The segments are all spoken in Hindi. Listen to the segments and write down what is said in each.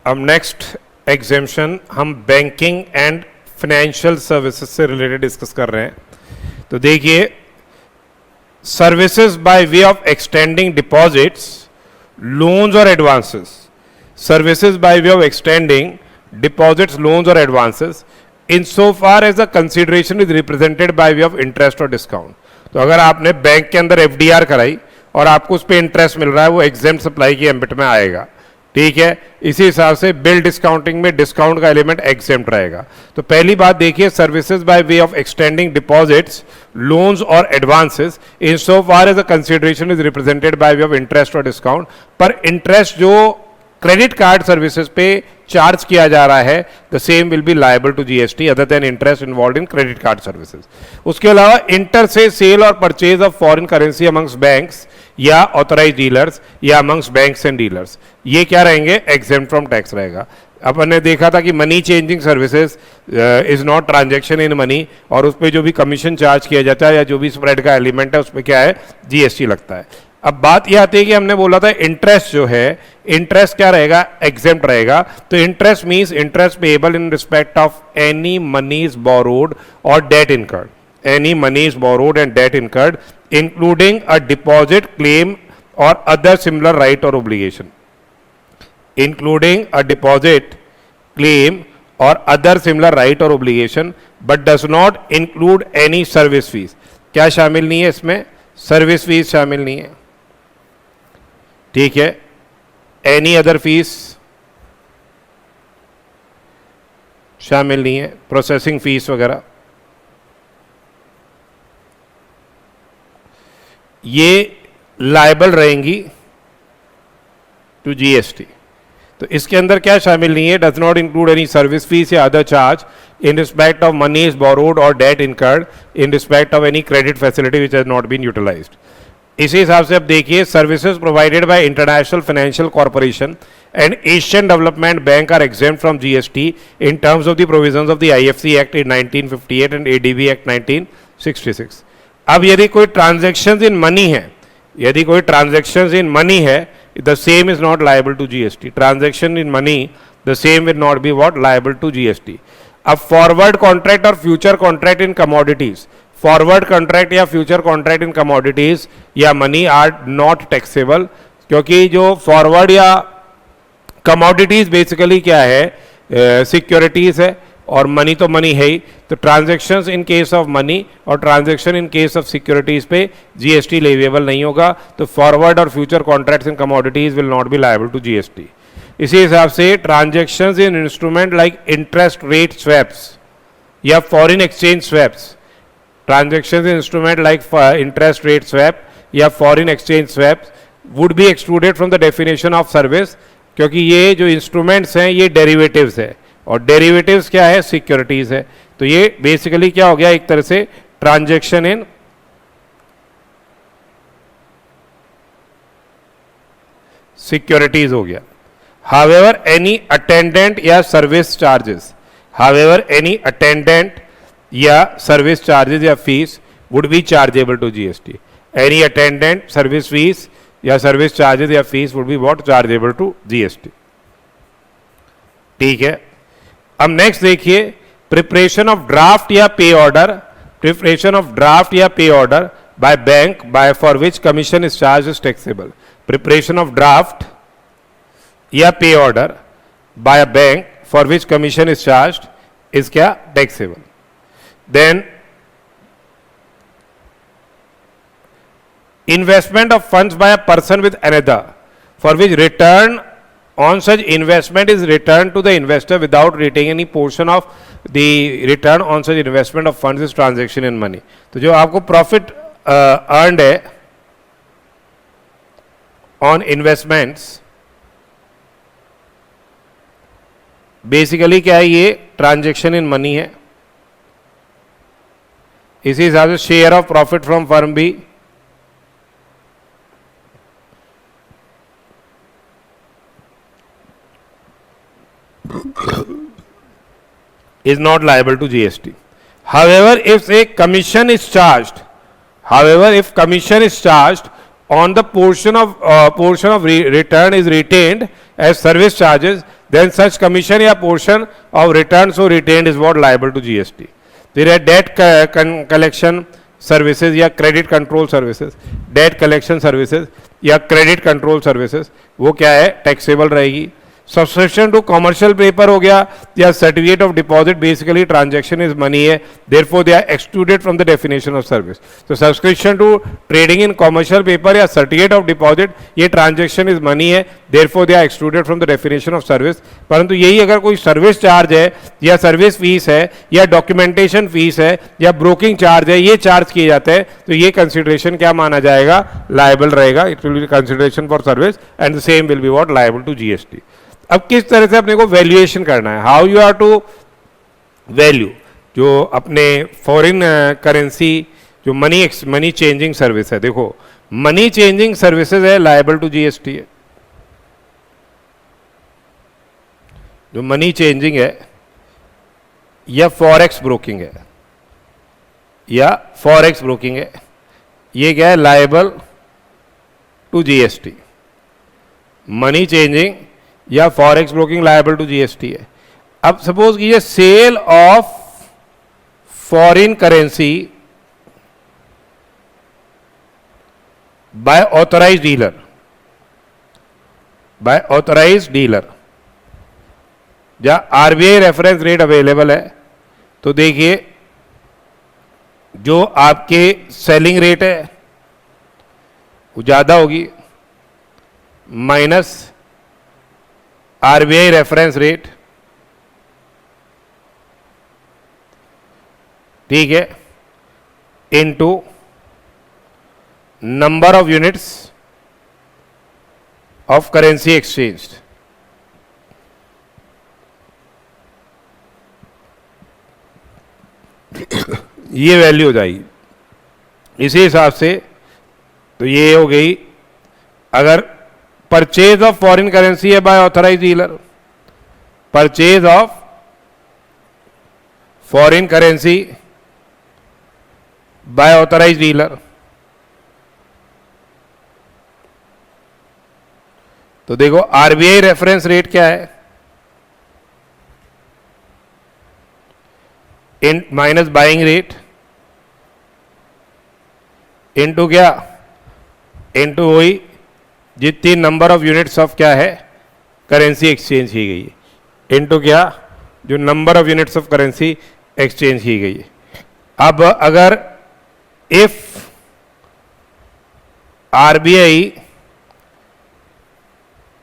अब नेक्स्ट एग्जेम्पशन हम बैंकिंग एंड फाइनेंशियल सर्विसेज से रिलेटेड डिस्कस कर रहे हैं. तो देखिए, services by way of extending deposits, loans और advances. Services by way of extending deposits, loans और advances in so far as the consideration is represented by way of interest और डिस्काउंट. तो अगर आपने बैंक के अंदर एफडीआर कराई और आपको उस पर इंटरेस्ट मिल रहा है, वो एग्जेम्प्ट सप्लाई की एम्बिट में आएगा. ठीक है, इसी हिसाब से बिल डिस्काउंटिंग में डिस्काउंट का एलिमेंट एग्जेम्प्ट रहेगा. तो पहली बात देखिए, services by way of extending deposits, loans और advances in so far as the consideration is represented by way of interest और डिस्काउंट. पर इंटरेस्ट जो क्रेडिट कार्ड सर्विसेज पे चार्ज किया जा रहा है, the same will be liable to GST other than interest involve in credit card services. उसके अलावा इंटर से सेल और purchase of foreign currency amongst banks या ऑथराइज डीलर्स या अमंग्स बैंक्स एंड डीलर्स, ये क्या रहेंगे? एग्जेम्प्ट फ्रॉम टैक्स रहेगा. अपन ने देखा था कि money changing services is not transaction in money, और उस पर जो भी कमीशन चार्ज किया जाता है या जो भी स्प्रेड का एलिमेंट है उस पर क्या है? जीएसटी लगता है. अब बात यह आती है कि हमने बोला था इंटरेस्ट जो है, इंटरेस्ट क्या रहेगा? एग्जेम्प्ट रहेगा. तो interest means interest payable in respect of any monies borrowed और debt incurred. Any monies borrowed and debt incurred including a deposit claim और अदर सिमिलर राइट और obligation. Including a deposit claim और अदर सिमिलर राइट और obligation, but does not include any service fee. क्या शामिल नहीं है इसमें? सर्विस फीस शामिल नहीं है. ठीक है, एनी अदर फीस शामिल नहीं है, प्रोसेसिंग फीस वगैरह. ये लायबल रहेंगी टू जीएसटी. तो इसके अंदर क्या शामिल नहीं है? Does not include any service fee या other charge in respect of monies borrowed or debt incurred in respect of any credit facility which has not been utilized. इसी हिसाब से अब देखिए, services provided by International Financial Corporation and Asian Development Bank are exempt from GST in terms of the provisions of the IFC act in 1958 and ADB act 1966. अब यदि कोई ट्रांजैक्शंस इन मनी है, यदि कोई ट्रांजैक्शंस इन मनी है, the same is not liable to GST. Transaction in money, the same will not be what? Liable to GST. अब फॉरवर्ड कॉन्ट्रैक्ट और future contract in commodities, forward contract या फ्यूचर कॉन्ट्रैक्ट इन कमोडिटीज या मनी आर नॉट टैक्सेबल, क्योंकि जो फॉरवर्ड या कमोडिटीज बेसिकली क्या है? सिक्योरिटीज है, और मनी तो मनी है ही. तो transactions in case of money और transaction in case of securities पे जीएसटी लेवेबल नहीं होगा. तो फॉरवर्ड और future contracts in commodities will not be liable to GST. इसी हिसाब से transactions in instrument like interest rate swaps या foreign exchange swaps, transactions in instrument like interest rate swap या foreign exchange swaps would be excluded from the definition of service, क्योंकि ये जो इंस्ट्रूमेंट्स हैं ये डेरिवेटिव्स है, और डेरिवेटिव्स क्या है? सिक्योरिटीज है. तो ये बेसिकली क्या हो गया? एक तरह से ट्रांजैक्शन इन सिक्योरिटीज हो गया. However, any attendant या service charges, however, any attendant या service charges या fees would be chargeable to GST. Any attendant, service fees या service charges या fees would be what? Chargeable to GST. ठीक है. अब नेक्स्ट देखिए, प्रिपरेशन ऑफ ड्राफ्ट या pay order, preparation of draft या pay order by bank by for which commission is charge is taxable. Preparation of draft या pay order by a bank for which commission is charged is क्या? Taxable. Then investment of funds by a person with another for which return on such investment is returned to the investor without retaining any portion of the return on such investment of funds is transaction in money. तो जो आपको प्रॉफिट अर्नड है ऑन इन्वेस्टमेंट्स, बेसिकली क्या है? ये ट्रांजेक्शन इन मनी है. इसी हिसाब से share of profit from firm भी is not liable to GST. However, if a commission is charged, however, if commission is charged on the portion of return is retained as service charges, then such commission या portion of return so retained is what liable to GST. फिर है debt collection services या credit control services, debt collection services या credit control services, वो क्या है, taxable रहेगी. सब्सक्रिप्शन टू कमर्शियल पेपर हो गया या certificate of deposit, basically transaction is money है, therefore they are excluded from the definition of service. तो subscription to trading in commercial paper या सर्टिफिकेट ऑफ डिपॉजिट, ये ट्रांजैक्शन इज मनी है, therefore they are excluded from the definition of service. परंतु यही अगर कोई सर्विस चार्ज है या सर्विस फीस है या डॉक्यूमेंटेशन फीस है या ब्रोकिंग चार्ज है, ये चार्ज किए जाते हैं, तो ये कंसिडरेशन क्या माना जाएगा, लायबल रहेगा. It will be consideration for service and the same will be what, liable to GST. अब किस तरह से अपने को वैल्यूएशन करना है, how you are to value जो अपने फॉरेन करेंसी जो मनी चेंजिंग सर्विस है. देखो मनी चेंजिंग सर्विसेज है, लायबल टू जीएसटी है. जो मनी चेंजिंग है या फॉरेक्स ब्रोकिंग है, ये क्या है, liable to GST. Money changing या forex broking liable to GST है. अब सपोज कीजिए sale of foreign currency by authorised dealer, जहां आरबीआई रेफरेंस रेट अवेलेबल है. तो देखिए जो आपके सेलिंग रेट है वो ज्यादा होगी माइनस आरबीआई रेफरेंस रेट, ठीक है, into number of units of currency exchange. ये वैल्यू हो जाएगी. इसी हिसाब से तो ये हो गई, अगर परचेज ऑफ फॉरेन करेंसी है by authorise dealer, purchase of foreign currency by authorise dealer. तो देखो आरबीआई रेफरेंस रेट क्या है, in minus buying rate into क्या, इनटू वही जितनी नंबर ऑफ यूनिट्स ऑफ क्या है, करेंसी एक्सचेंज की गई है, इनटू क्या, जो number of units of currency exchange की गई है. अब अगर if RBI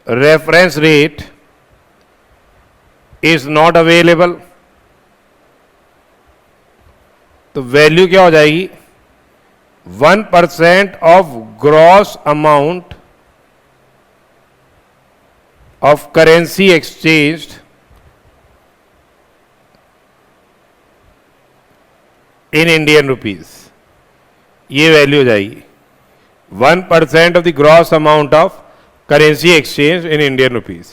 reference rate is not available, तो वैल्यू क्या हो जाएगी, 1% of gross amount of currency exchanged in Indian rupees. ये वैल्यू हो जाएगी 1% of the gross amount of currency exchange in Indian rupees.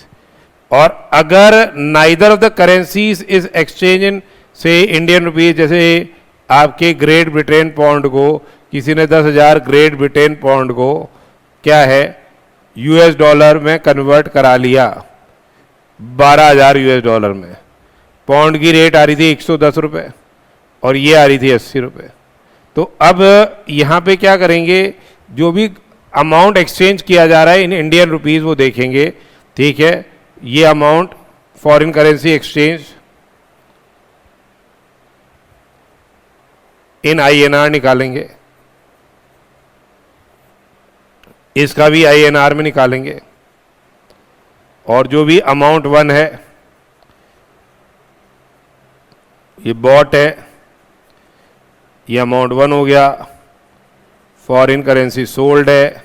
और अगर neither of the currencies is exchange इन से इंडियन रुपीज, जैसे आपके ग्रेट ब्रिटेन पाउंड को किसी ने 10,000 ग्रेट ब्रिटेन पाउंड को क्या है यूएस डॉलर में कन्वर्ट करा लिया, 12,000 यूएस डॉलर में. पाउंड की रेट आ रही थी 110 रुपये और ये आ रही थी 80 रुपये. तो अब यहाँ पे क्या करेंगे, जो भी अमाउंट एक्सचेंज किया जा रहा है इन इंडियन रुपीस वो देखेंगे, ठीक है. ये अमाउंट फॉरेन करेंसी एक्सचेंज इन आईएनआर निकालेंगे, इसका भी आईएनआर में निकालेंगे, और जो भी अमाउंट 1 है ये बॉट है, ये अमाउंट 1 हो गया. फॉरेन करेंसी सोल्ड है,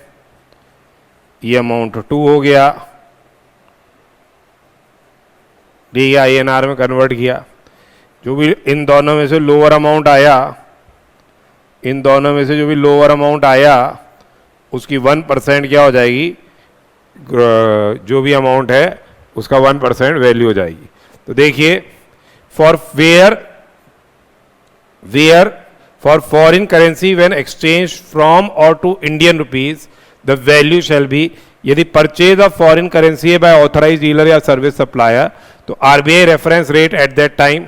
ये अमाउंट 2 हो गया, ठीक है, आईएनआर में कन्वर्ट किया. जो भी इन दोनों में से लोअर अमाउंट आया, इन दोनों में से जो भी लोअर अमाउंट आया उसकी 1% क्या हो जाएगी, जो भी अमाउंट है उसका 1% वैल्यू हो जाएगी. तो देखिए for for foreign currency when exchange from और to Indian rupees the value shall be यदि परचेज ऑफ फॉरेन करेंसी है बाय ऑथराइज डीलर या सर्विस सप्लायर तो RBI reference rate at that time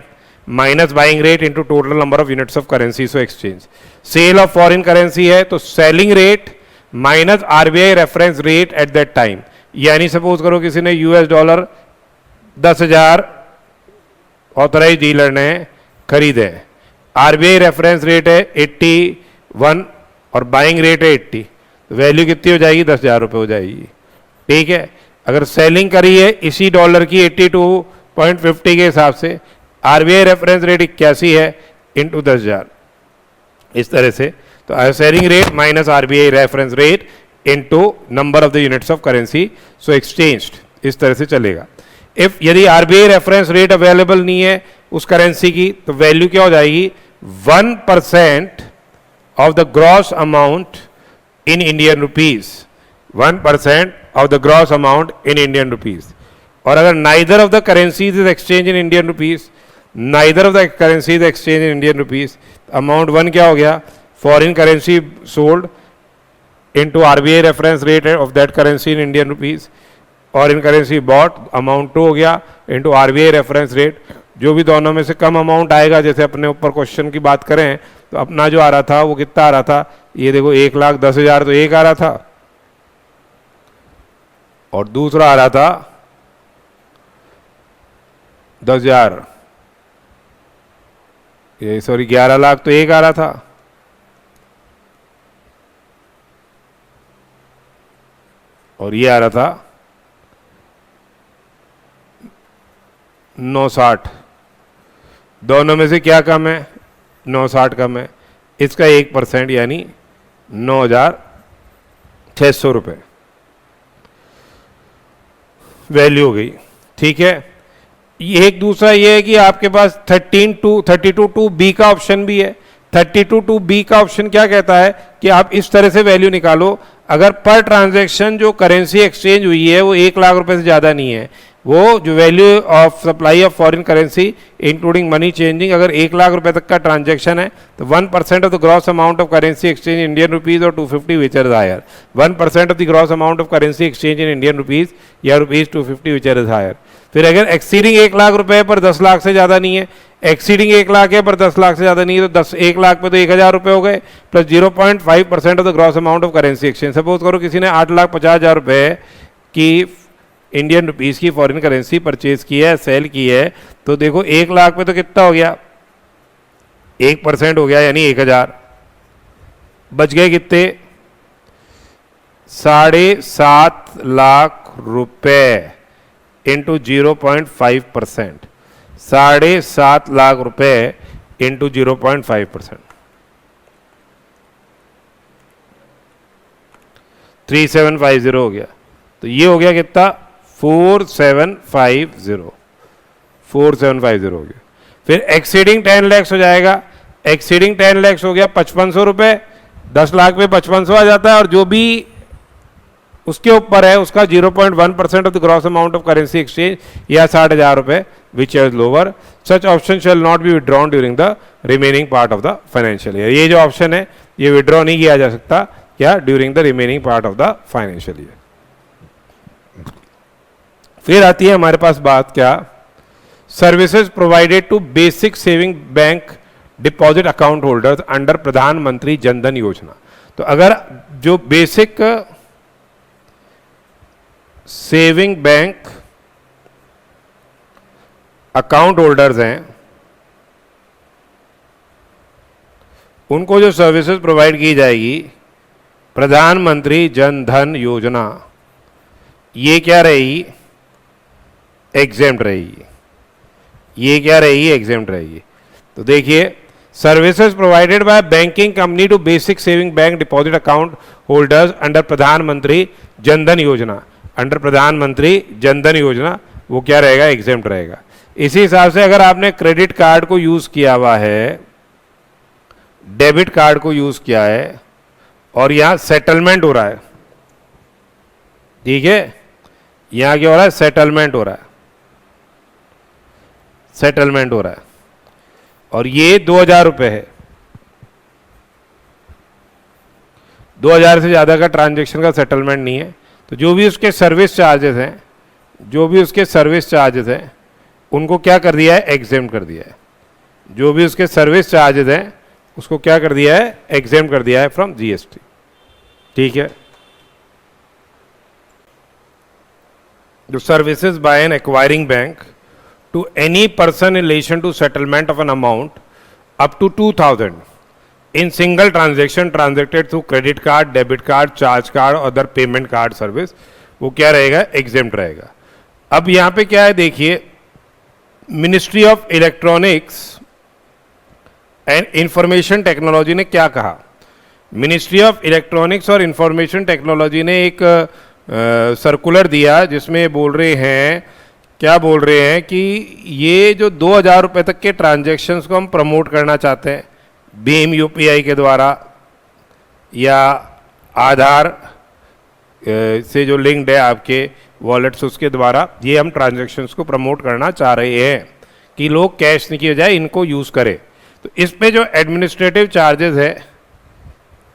minus buying rate into total number of units of currency so exchange. Sale of foreign currency है तो selling rate minus RBI reference rate at that time. यानी सपोज करो किसी ने यूएस डॉलर 10,000 ऑथराइज डीलर ने खरीदे, आरबीआई रेफरेंस रेट है 81 और बाइंग रेट है 80, तो वैल्यू कितनी हो जाएगी? 10,000 रुपये हो जाएगी। ठीक है, अगर सेलिंग करी है इसी डॉलर की 82.50 के हिसाब से, आरबीआई रेफरेंस रेट 81 है इंटू 10,000, इस तरह से। तो selling rate minus RBI reference rate into number of the units of currency so exchanged, इस तरह से चलेगा। इफ यदि आरबीआई रेफरेंस रेट अवेलेबल नहीं है उस करेंसी की तो वैल्यू क्या हो जाएगी? 1% of the gross amount in Indian rupees, 1% of the gross amount in Indian rupees. और अगर neither of the currencies is exchange in Indian rupees, neither of the currencies exchange in Indian rupees, amount 1 क्या हो गया? Foreign currency sold into RBI reference rate of that currency in Indian rupees, और इन करेंसी बॉट अमाउंट 2 हो गया इंटू आरबीआई रेफरेंस रेट। जो भी दोनों में से कम अमाउंट आएगा, जैसे अपने ऊपर क्वेश्चन की बात करें तो अपना जो आ रहा था वो कितना आ रहा था? ये देखो 1,10,000 तो एक आ रहा था और दूसरा आ रहा था 10,000, ये सॉरी 11 लाख तो एक आ रहा था, और ये आ रहा था 960। दोनों में से क्या कम है? 960 कम है, इसका 1% यानी 9,600 रुपये वैल्यू हो गई। ठीक है, ये एक दूसरा ये है कि आपके पास 32(2) का ऑप्शन भी है। 32(2) का ऑप्शन क्या कहता है कि आप इस तरह से वैल्यू निकालो, अगर पर ट्रांजैक्शन जो करेंसी एक्सचेंज हुई है वो 1 लाख रुपए से ज़्यादा नहीं है, वो जो value of supply of foreign currency including money changing अगर 1 लाख रुपए तक का ट्रांजैक्शन है तो 1% of the gross amount of currency exchange in Indian rupees और 250 which is higher. 1% of the gross amount of currency exchange in Indian rupees या रुपीज 250 विच इज हायर। फिर अगर एक्सीडिंग 1 लाख रुपए पर 10 लाख से ज़्यादा नहीं है, एक्सीडिंग 1 लाख है पर 10 लाख से ज़्यादा नहीं है तो 1 लाख पे तो 1,000 रुपये हो गए plus 0.5% of the gross amount of currency exchange. Suppose करो किसी ने 8,50,000 रुपये की इंडियन रुपीज़ की फॉरेन करेंसी परचेज की है, सेल की है, तो देखो 1 लाख पे तो कितना हो गया? 1% हो गया यानी 1,000, बच गए कितने? 7.5 लाख रुपए इंटू 0.5%, 7.5 लाख रुपए इंटू 0.5%, 3750 हो गया। तो ये हो गया कितना? 4750 हो गया। फिर एक्सीडिंग 10 लैक्स हो जाएगा, एक्सीडिंग 10 लैक्स हो गया 5500 रुपये, 10 लाख पे 5500 आ जाता है, और जो भी उसके ऊपर है उसका 0.1% of the gross amount of currency exchange या 60,000 रुपये which is lower. Such option shall not be withdrawn during the remaining part of the financial year. ये जो ऑप्शन है ये विड्रॉ नहीं किया जा सकता क्या? During the remaining part of the financial year. फिर आती है हमारे पास बात क्या? Services provided to basic saving bank deposit account holders under Pradhan Mantri Jan Dhan Yojana. तो अगर जो basic saving bank account holders हैं उनको जो सर्विसेज प्रोवाइड की जाएगी प्रधानमंत्री जनधन योजना, ये क्या रहेगी? एग्जेम्प्ट रहेगी। ये क्या रहेगी? एग्जेम्प्ट रहेगी। तो देखिए, services provided by banking company to basic saving bank deposit account holders under Pradhan Mantri Jan Dhan योजना, अंडर प्रधानमंत्री जनधन योजना वो क्या रहेगा? एग्जेम्प्ट रहेगा। इसी हिसाब से अगर आपने क्रेडिट कार्ड को यूज किया हुआ है, डेबिट कार्ड को यूज किया है और यहां सेटलमेंट हो रहा है, ठीक है, यहां क्या हो रहा है? सेटलमेंट हो रहा है, सेटलमेंट हो रहा है, और ये 2,000 रुपये है, 2,000 से ज्यादा का ट्रांजैक्शन का सेटलमेंट नहीं है, तो जो भी उसके सर्विस चार्जेस हैं, जो भी उसके सर्विस चार्जेस हैं उनको क्या कर दिया है, एग्जेम्प्ट कर दिया है। जो भी उसके सर्विस चार्जेस हैं उसको क्या कर दिया है, एग्जेम्प्ट कर दिया है फ्रॉम जीएसटी। ठीक है। The services by an acquiring bank to any person in relation to settlement of an amount up to 2000 in single transaction transacted through credit card, debit card, charge card or other payment card service, वो क्या रहेगा, exempt रहेगा। अब यहाँ पे क्या है देखिए, ministry of electronics and information technology ने क्या कहा। मिनिस्ट्री ऑफ इलेक्ट्रॉनिक्स और इंफॉर्मेशन टेक्नोलॉजी ने एक सर्कुलर दिया जिसमें बोल रहे हैं, क्या बोल रहे हैं कि ये जो 2000 रुपये तक के ट्रांजैक्शंस को हम प्रमोट करना चाहते हैं भीम यूपीआई के द्वारा या आधार से जो लिंक्ड है आपके वॉलेट्स उसके द्वारा, ये हम ट्रांजैक्शंस को प्रमोट करना चाह रहे हैं कि लोग कैश की बजाय इनको यूज़ करें। तो इस पे जो एडमिनिस्ट्रेटिव चार्जेस है,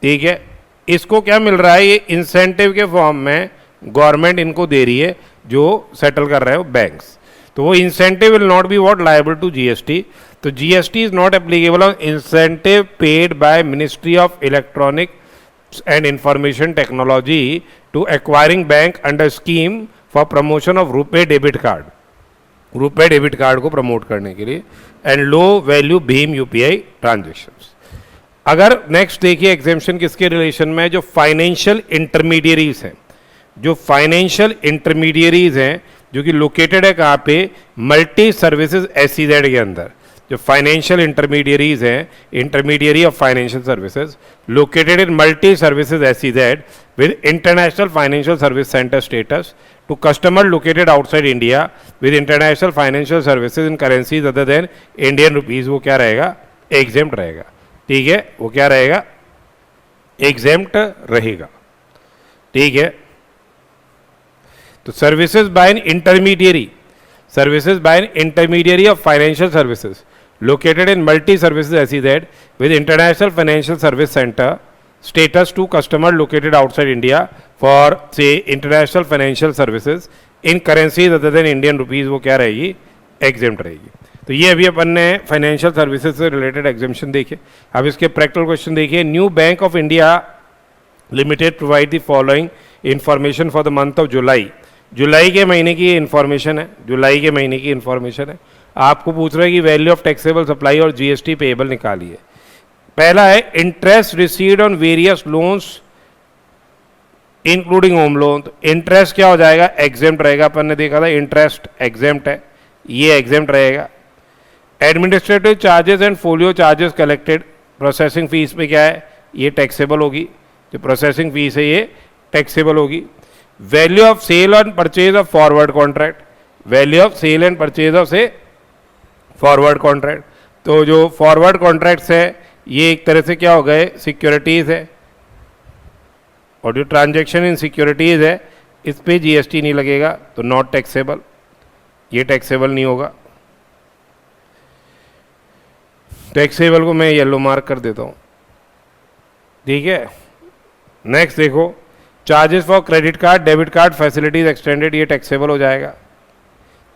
ठीक है, इसको क्या मिल रहा है, ये इंसेंटिव के फॉर्म में गवर्नमेंट इनको दे रही है जो सेटल कर रहे हो बैंक्स। तो वो incentive will not be what liable to GST. तो GST is not applicable on incentive paid by ministry of electronics and information technology to acquiring bank under scheme for promotion of RuPay debit card, RuPay debit card को प्रमोट करने के लिए, एंड लो वैल्यू भीम यूपीआई ट्रांजेक्शंस। अगर नेक्स्ट देखिए एग्जेम्पशन किसके रिलेशन में है, जो फाइनेंशियल इंटरमीडियरीज हैं, जो फाइनेंशियल इंटरमीडियरीज हैं जो कि लोकेटेड है कहाँ पे, मल्टी सर्विसेज एसईजेड के अंदर। जो फाइनेंशियल इंटरमीडियरीज हैं, intermediary of financial services located in multi services SEZ with international financial service centre status to customer located outside India with international financial services in currencies other than Indian rupees, वो क्या रहेगा, एग्जेम्प्ट रहेगा। ठीक है, वो क्या रहेगा, एग्जेम्प्ट रहेगा। ठीक है। तो services by an intermediary, services by an intermediary of financial services located in multi services SEZ with international financial service centre status to customer located outside India for से international financial services in currencies other than Indian rupees, वो क्या रहेगी, एग्जेम्प्ट रहेगी। तो ये अभी अपन ने फाइनेंशियल सर्विसेज से रिलेटेड एग्जामिशन देखे। अब इसके प्रैक्टिकल क्वेश्चन देखिए। New bank of India limited provide the following information for the month of July. जुलाई के महीने की ये इन्फॉर्मेशन है, जुलाई के महीने की इन्फॉर्मेशन है। आपको पूछ रहा है कि वैल्यू ऑफ टैक्सेबल सप्लाई और जीएसटी पेएबल निकालिए। पहला है interest received on various loans including home loan. तो इंटरेस्ट क्या हो जाएगा, एग्जेम्प्ट रहेगा। अपन ने देखा था इंटरेस्ट एग्जेम्प्ट है, ये एग्जेम्प्ट रहेगा। Administrative charges and folio charges collected, processing fees पे क्या है, ये टैक्सेबल होगी। जो प्रोसेसिंग फीस है ये टैक्सेबल होगी। Value of sale and purchase of forward contract, value of sale and purchase of से फॉरवर्ड कॉन्ट्रैक्ट। तो जो फॉरवर्ड कॉन्ट्रैक्ट्स है ये एक तरह से क्या हो गए, सिक्योरिटीज है, और जो ट्रांजैक्शन इन सिक्योरिटीज है इस पे जीएसटी नहीं लगेगा, तो नॉट टैक्सेबल, ये टैक्सेबल नहीं होगा। टैक्सेबल को मैं येलो मार्क कर देता हूं। ठीक है। नेक्स्ट देखो, charges for credit card debit card facilities extended, ये टैक्सेबल हो जाएगा।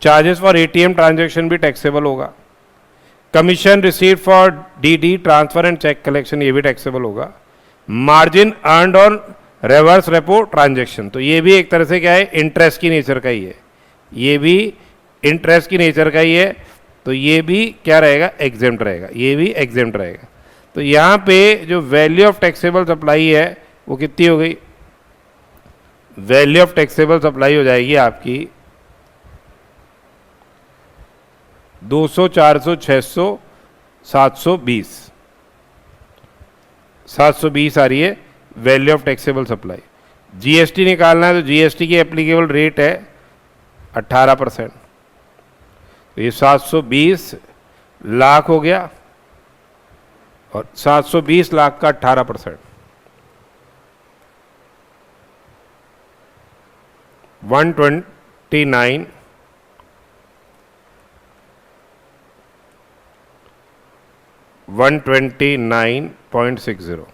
चार्जेस फॉर एटीएम ट्रांजैक्शन भी टैक्सेबल होगा। Commission received for DD transfer and cheque collection, ये भी टैक्सेबल होगा। Margin earned on reverse repo transaction, तो ये भी एक तरह से क्या है, इंटरेस्ट की नेचर का ही है, ये भी इंटरेस्ट की नेचर का ही है। तो ये भी क्या रहेगा, एग्जेम्प्ट रहेगा, ये भी एग्जेम्प्ट रहेगा। तो यहाँ पे जो वैल्यू ऑफ टैक्सेबल सप्लाई है वो कितनी हो गई, वैल्यू ऑफ टैक्सेबल सप्लाई हो जाएगी आपकी 200, 400, 600, 720, 720 आ रही है value of taxable supply. GST निकालना है तो जीएसटी की एप्लीकेबल रेट है 18%। तो ये 720 लाख हो गया, और 720 लाख का 18%, 129 129.60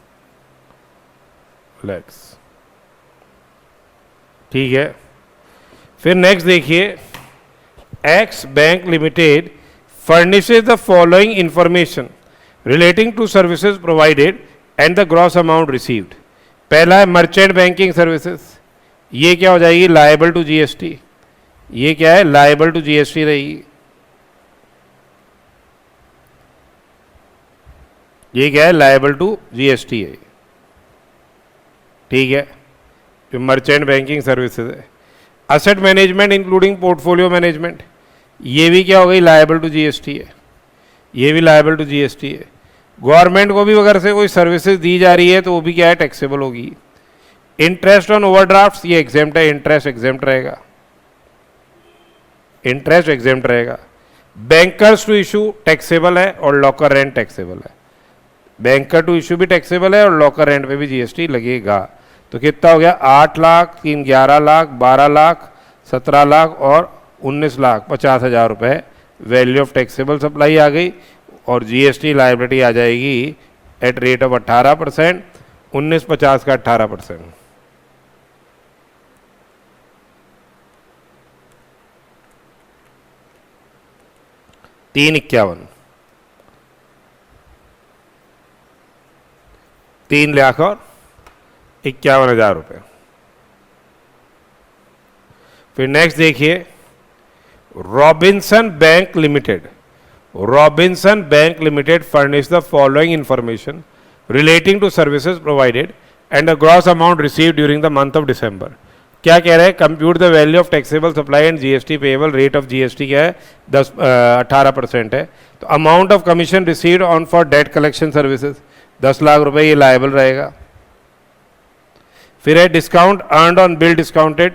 lakhs। ठीक है। फिर नेक्स्ट देखिए, x bank limited furnishes the following information relating to services provided and the gross amount received. पहला है मर्चेंट बैंकिंग सर्विसेज, ये क्या हो जाएगी, लायबल टू जीएसटी। ये क्या है, लायबल टू जीएसटी रहेगी। ये क्या है, लायबल टू जीएसटी है। ठीक है, जो मर्चेंट बैंकिंग सर्विसेज है। Asset management including portfolio management, ये भी क्या हो गई, लायबल टू जीएसटी है। ये भी लायबल टू जीएसटी है। गवर्नमेंट को भी अगर से कोई सर्विसेज दी जा रही है तो वो भी क्या है, टैक्सेबल होगी। इंटरेस्ट ऑन ओवरड्राफ्ट, ये एग्जेम्प्ट है, इंटरेस्ट एग्जेम्प्ट रहेगा, इंटरेस्ट एग्जेम्प्ट रहेगा। बैंकर्स टू इशू टैक्सेबल है और लॉकर रेंट टैक्सेबल है। बैंकर टू इशू भी टैक्सेबल है और लॉकर रेंट पे भी जीएसटी लगेगा। तो कितना हो गया, 8 लाख, 3 11 लाख, 12 लाख, 17 लाख और 19,50,000 रुपये वैल्यू ऑफ टैक्सेबल सप्लाई आ गई। और जीएसटी लायबिलिटी आ जाएगी एट रेट ऑफ 18%, 1950 का 18%। 351, 3,51,000 रुपये। फिर नेक्स्ट देखिए, Robinson bank limited, Robinson bank limited furnish the following information relating to services provided and the gross amount received during the month of December. क्या कह रहे हैं, compute the value of taxable supply and GST payable. Rate of GST क्या है, 18% है। तो amount of commission received on for debt collection services 10 lakh रुपए, ये लायबल रहेगा। फिर है discount earned on bill discounted,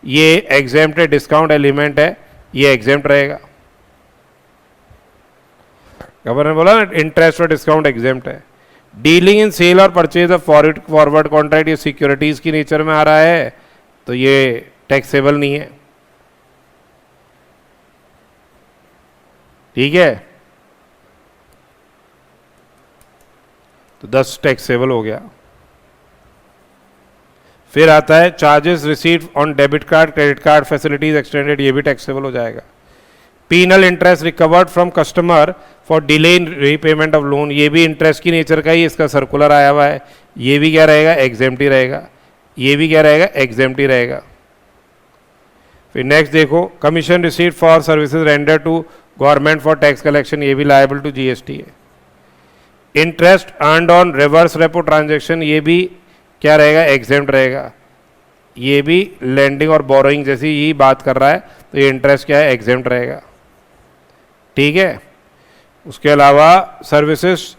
ये एग्जेम्प्टेड डिस्काउंट एलिमेंट है, ये एग्जेम्प्ट रहेगा। गवर्नर ने बोला ना, इंटरेस्ट और डिस्काउंट एग्जेम्प्ट है। डीलिंग इन सेल और परचेज ऑफ फॉरवर्ड कॉन्ट्रैक्ट, ये सिक्योरिटीज की नेचर में आ रहा है तो ये टैक्सेबल नहीं है। ठीक है, तो 10 टैक्सेबल हो गया। फिर आता है charges received on debit card, credit card facilities extended, ये भी टैक्सेबल हो जाएगा। Penal interest recovered from customer for delay in repayment of loan, ये भी इंटरेस्ट की नेचर का ही इसका सर्कुलर आया हुआ है, ये भी क्या रहेगा, एग्जेम्प्ट ही रहेगा। ये भी क्या रहेगा, एग्जेम्प्ट ही रहेगा। फिर नेक्स्ट देखो, commission received for services render to government for tax collection, ये भी लायबल टू जीएसटी है। Interest earned on reverse repo transaction, ये भी क्या रहेगा, एग्जेम्प्ट रहेगा। ये भी लैंडिंग और बोरोइंग जैसी ही बात कर रहा है तो ये इंटरेस्ट क्या है, एग्जेम्प्ट रहेगा। ठीक है, उसके अलावा services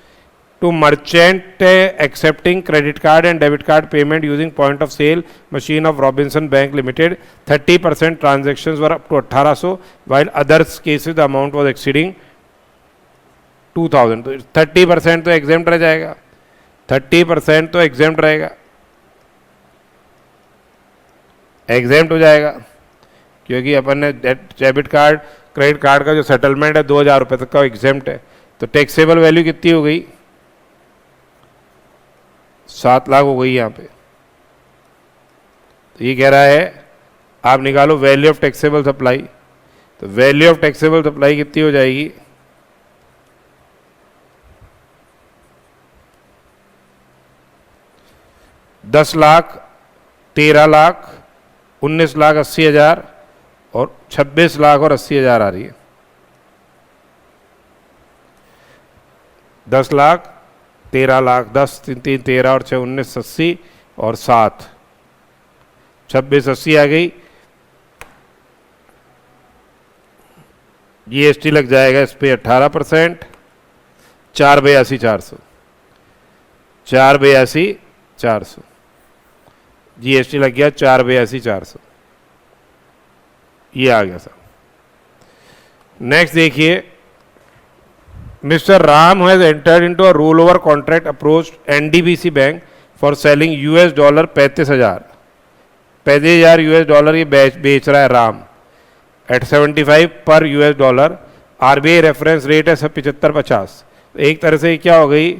to merchant accepting credit card and debit card payment using point of sale machine of Robinson bank limited, 30% transactions were up to 1800 while others cases the amount was exceeding 2000। तो 30% तो एग्जेम्प्ट रह जाएगा, 30% तो एग्जेम्प्ट रहेगा, एग्जेम्प्ट हो जाएगा क्योंकि अपन ने डेबिट कार्ड क्रेडिट कार्ड का जो सेटलमेंट है 2000 रुपये तक का एग्जेम्प्ट है। तो टैक्सेबल वैल्यू कितनी हो गई, 7 लाख हो गई यहाँ पे। तो ये कह रहा है आप निकालो वैल्यू ऑफ टैक्सेबल सप्लाई। तो वैल्यू ऑफ टैक्सेबल सप्लाई कितनी हो जाएगी, 10 लाख, 13 लाख, 19,80,000 और 26 लाख और 80,000 आ रही है। 10 लाख, 13 लाख, 10 3 3 13 और 6 19 80 और 7 26 80 आ गई। जीएसटी लग जाएगा इस पे 18%, 4,82,400, 4,82,400 जीएसटी लग गया 4,82,400, ये आ गया सर। नेक्स्ट देखिए, mister Ram has entered into a roll over contract approach NDBC bank for selling $US 35,000 $35,000 ये बेच रहा है राम एट 75 पर $। आरबीआई रेफरेंस रेट है 75.50। एक तरह से क्या हो गई,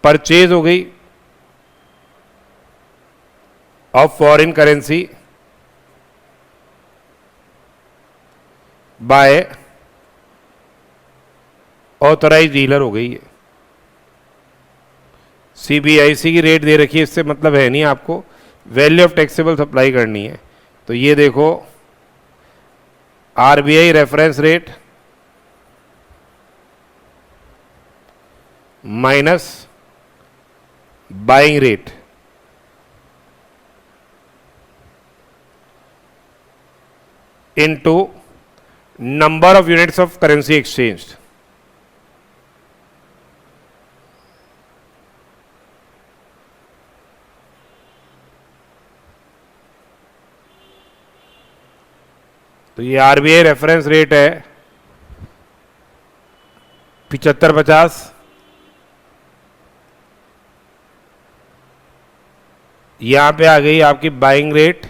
परचेज हो गई of foreign currency by authorise dealer हो गई है। सीबीआईसी की रेट दे रखी है, इससे मतलब है नहीं, आपको वैल्यू ऑफ टैक्सेबल सप्लाई करनी है। तो ये देखो RBI reference rate minus buying rate into number of units of currency exchange. तो ये आरबीआई रेफरेंस रेट है 7550, यहां पे आ गई आपकी buying rate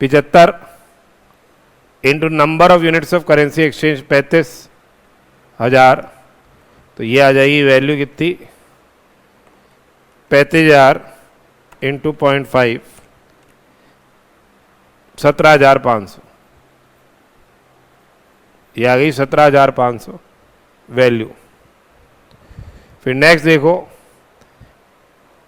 75 into number of units of currency exchange 35,000। तो ये आ जाएगी वैल्यू कितनी, 35,000 इंटू 0.5, 17,500। ये आ गई 17,500 वैल्यू। फिर नेक्स्ट देखो,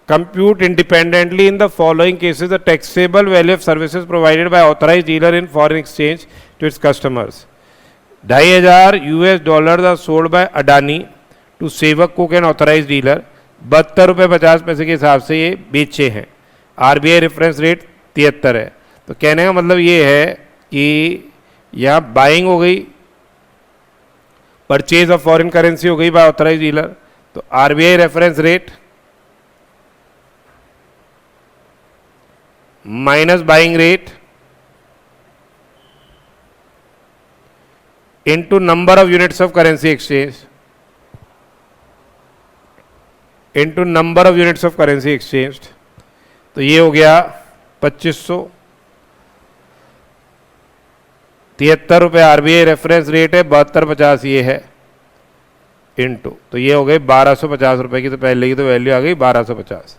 compute independently in the following cases the taxable value of services provided by authorized dealer in foreign exchange to its customers. $2,500 are sold by Adani to Sevak Cook and authorized dealer, 72 रुपये 50 पैसे के हिसाब से ये बेचे हैं। आरबीआई रेफरेंस रेट 73 है। तो कहने का मतलब ये है कि यहाँ बाइंग हो गई, परचेज ऑफ फॉरेन करेंसी हो गई बाय ऑथराइज डीलर। तो RBI reference rate minus buying rate into number of units of currency exchange into number of units of currency exchange. तो ये हो गया 2500। 73 रुपये आरबीआई रेफरेंस रेट है, 7250 ये है इनटू, तो ये हो गई 1250 रुपये की। तो पहले की तो वैल्यू आ गई 1250।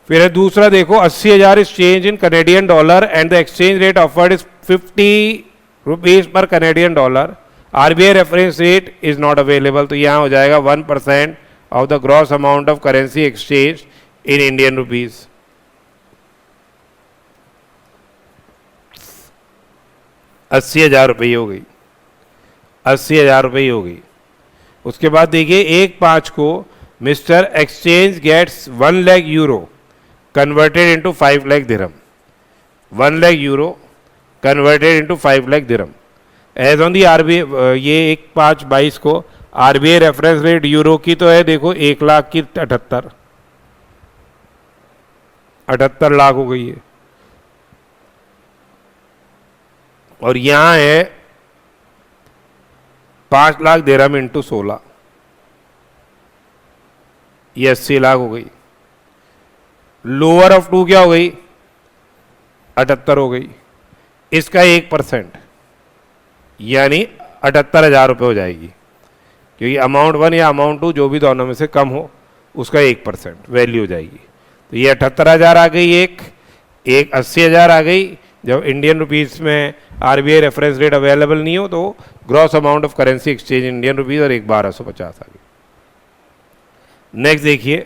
फिर है दूसरा देखो, 80,000 is change in Canadian dollar and the exchange rate offered is 50 rupees per Canadian dollar. RBI reference rate is not available. तो यहाँ हो जाएगा 1% of the gross amount of currency exchange in Indian rupees. 80,000 रुपये हो गई, 80,000 रुपये हो गई। उसके बाद देखिए 1/5 को mister exchange gets 1 lakh euro converted into 5 lakh dirham, 1 lakh euro converted into 5 lakh dirham as on the RBI। ये 1/5/22 को आरबीआई रेफरेंस रेट यूरो की तो है देखो 1 लाख की 78 लाख हो गई है। और यहां है 5 लाख दिरहम इंटू 16, ये 80 लाख हो गई। लोअर ऑफ 2 क्या हो गई, 78 हो गई। इसका 1% यानी 78,000 रुपये हो जाएगी, क्योंकि अमाउंट 1 या अमाउंट 2 जो भी दोनों में से कम हो उसका 1% वैल्यू हो जाएगी। तो ये 78,000 आ गई, एक 80,000 आ गई। जब इंडियन रुपीस में आरबीआई रेफरेंस रेट अवेलेबल नहीं हो तो gross amount of currency exchange Indian rupees और एक 1250 आ गई। नेक्स्ट देखिए,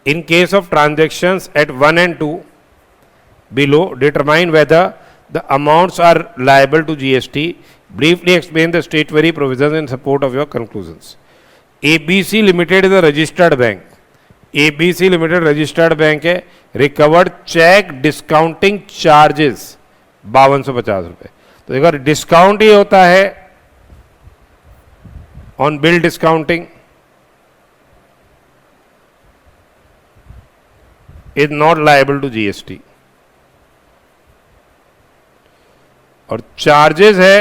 in case of transactions at 1 and 2 below, determine whether the amounts are liable to GST. Briefly explain the statutory provisions in support of your conclusions. ABC Limited is a registered bank. ABC Limited registered bank है। रिकवर्ड चेक डिस्काउंटिंग चार्जेस 5250 रुपये। तो देखो डिस्काउंट ही होता है on bill discounting is not liable to GST। और चार्जेस है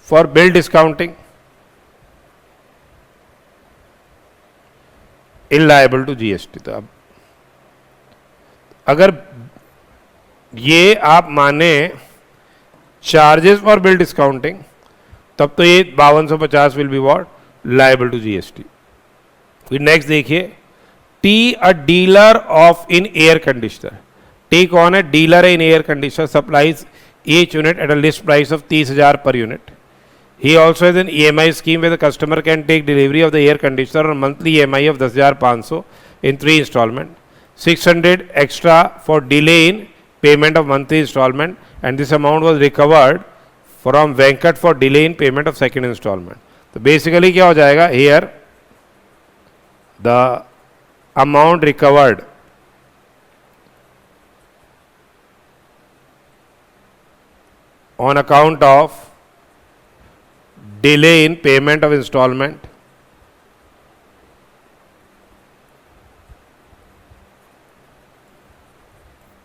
for bill discounting in liable to GST। तो अब अगर ये आप माने चार्जेस फॉर बिल डिस्काउंटिंग, तब तो ये 5250 will be what, liable to GST। फिर नेक्स्ट देखिए, T a dealer of in air conditioner take on a dealer in air conditioner supplies each unit at a list price of 30,000 per unit. He also has an EMI scheme where the customer can take delivery of the air conditioner on monthly EMI of 10,500 in 3 installment. 600 extra for delay in payment of monthly installment, and this amount was recovered from Venkat for delay in payment of second installment. तो basically क्या हो जाएगा here, the amount recovered on account of delay in payment of installment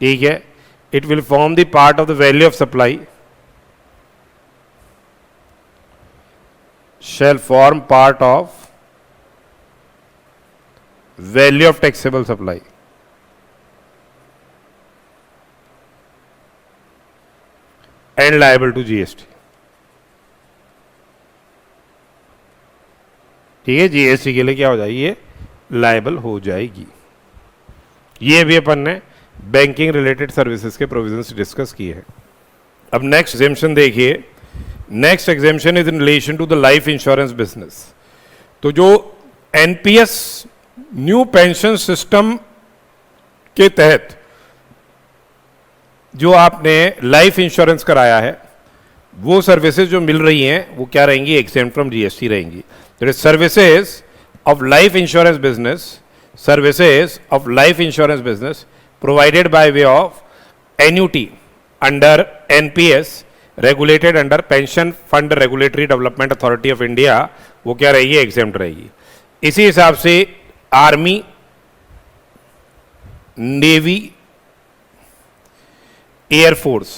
ठीक है, it will form the part of the value of supply, shall form part of value of taxable supply. And liable to GST. ठीक है, जीएसटी के लिए क्या हो जाएगी, ये लायबल हो जाएगी. ये भी अपन ने बैंकिंग रिलेटेड सर्विसेज के प्रोविजंस डिस्कस किए हैं. अब नेक्स्ट एग्जेम्पशन देखिए. Next exemption is in relation to the life insurance business. तो जो एनपीएस न्यू पेंशन सिस्टम के तहत जो आपने लाइफ इंश्योरेंस कराया है, वो सर्विसेज जो मिल रही हैं वो क्या रहेंगी, एक्सेम्प्ट फ्रॉम जीएसटी रहेंगी. That is services of life insurance business, services of life insurance business provided by way of annuity under NPS regulated under Pension Fund Regulatory Development Authority of India, वो क्या रहेगी, exempt रहेगी. इसी हिसाब से आर्मी, नेवी, एयरफोर्स,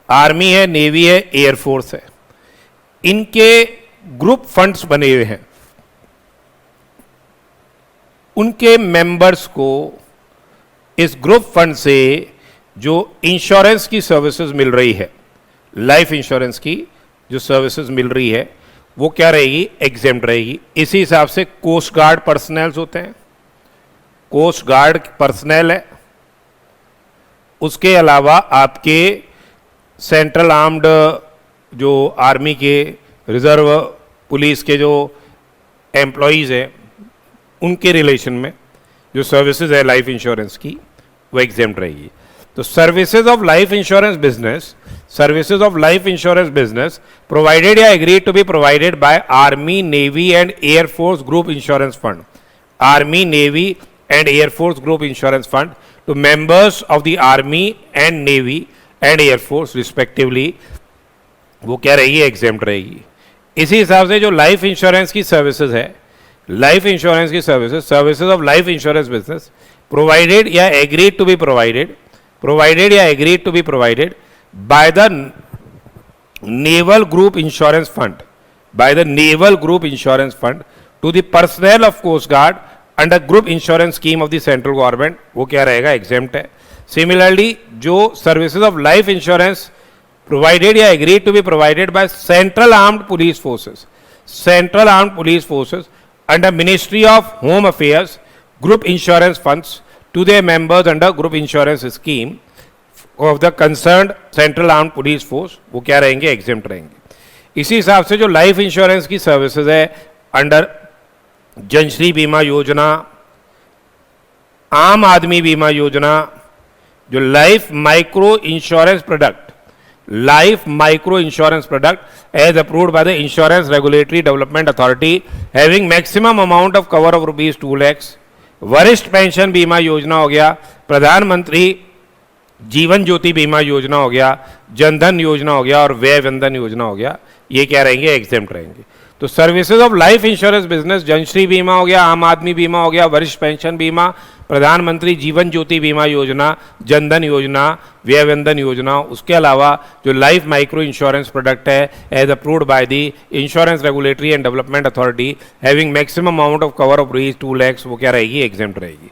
आर्मी है, नेवी है, एयरफोर्स है, इनके ग्रुप फंड्स बने हुए हैं. उनके मेंबर्स को इस ग्रुप फंड से जो इंश्योरेंस की सर्विसेज मिल रही है, लाइफ इंश्योरेंस की जो सर्विसेज मिल रही है, वो क्या रहेगी, एग्जेम्प्ट रहेगी. इसी हिसाब से कोस्ट गार्ड पर्सनल्स होते हैं, कोस्ट गार्ड पर्सनल है. उसके अलावा आपके सेंट्रल आर्म्ड जो आर्मी के, रिजर्व पुलिस के जो एम्प्लॉयज़ हैं, उनके रिलेशन में जो सर्विसेज है लाइफ इंश्योरेंस की, वो एग्जेम्प्ट रहेगी. तो services of life insurance business, services of life insurance business provided या agreed to be provided by army, navy and air force group insurance fund, army, navy and air force group insurance fund to members of the army and navy and air force respectively, वो क्या रहेगी, एग्जेम्प्ट रहेगी. इसी हिसाब से जो लाइफ इंश्योरेंस की सर्विसेज है, लाइफ इंश्योरेंस की services, services of life insurance business provided या agreed to be provided, provided या agreed to be provided by the naval group insurance fund, by the naval group insurance fund to the personnel of coast guard under group insurance scheme of the central government, वो क्या रहेगा, एग्जेम्प्ट है. सिमिलरली जो services of life insurance provided या agreed to be provided by central armed police forces, central armed police forces under Ministry of Home Affairs group insurance funds to their members under group insurance scheme of the concerned central armed police force, वो क्या रहेंगे, exempt रहेंगे. इसी हिसाब से जो लाइफ इंश्योरेंस की सर्विसेज है अंडर जनश्री बीमा योजना, आम आदमी बीमा योजना, जो life micro insurance product, life micro insurance product as approved by the Insurance Regulatory Development Authority having maximum amount of cover of rupees 2 lakhs. वरिष्ठ पेंशन बीमा योजना हो गया, प्रधानमंत्री जीवन ज्योति बीमा योजना हो गया, जनधन योजना हो गया और व्यय बंधन योजना हो गया, ये क्या रहेंगे, एग्जेम्प्ट रहेंगे. तो services of life insurance business, Janashree Bima हो गया, आम आदमी बीमा हो गया, वरिष्ठ पेंशन बीमा, प्रधानमंत्री जीवन ज्योति बीमा योजना, जनधन योजना, व्यय बंधन योजना. उसके अलावा जो लाइफ माइक्रो इंश्योरेंस प्रोडक्ट है as approved by the insurance regulatory and development authority having maximum amount of cover of rupees 2 lakhs, वो क्या रहेगी, एग्जेम्प्ट रहेगी.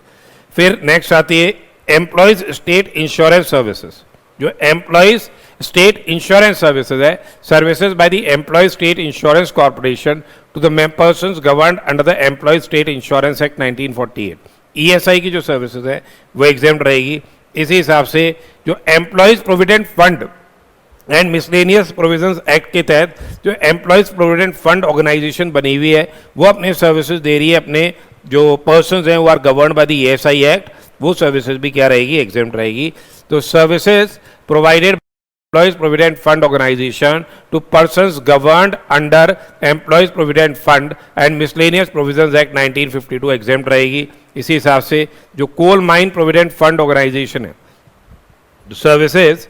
फिर नेक्स्ट आती है एम्प्लॉयज स्टेट इंश्योरेंस सर्विसेज. जो एम्प्लॉयज स्टेट इंश्योरेंस सर्विसेज है, services by the employees state insurance corporation to the persons governed under the employees state insurance act 1948. ESI की जो सर्विसेज है वो एग्जेम्प्ट रहेगी। इसी हिसाब से जो employees provident fund and miscellaneous provisions act के तहत जो एम्प्लॉयज प्रोविडेंट फंड ऑर्गेनाइजेशन बनी हुई है वो अपने सर्विसेज दे रही है, अपने जो पर्सन्स हैं वो are governed by the ESI act, वो सर्विसेज भी क्या रहेगी, एग्जेम्प्ट रहेगी। तो services provided Employees Provident Fund Organization to persons governed under Employees Provident Fund and Miscellaneous Provisions Act 1952 exempt रहेगी। इसी हिसाब से जो coal mine provident fund organisation है, services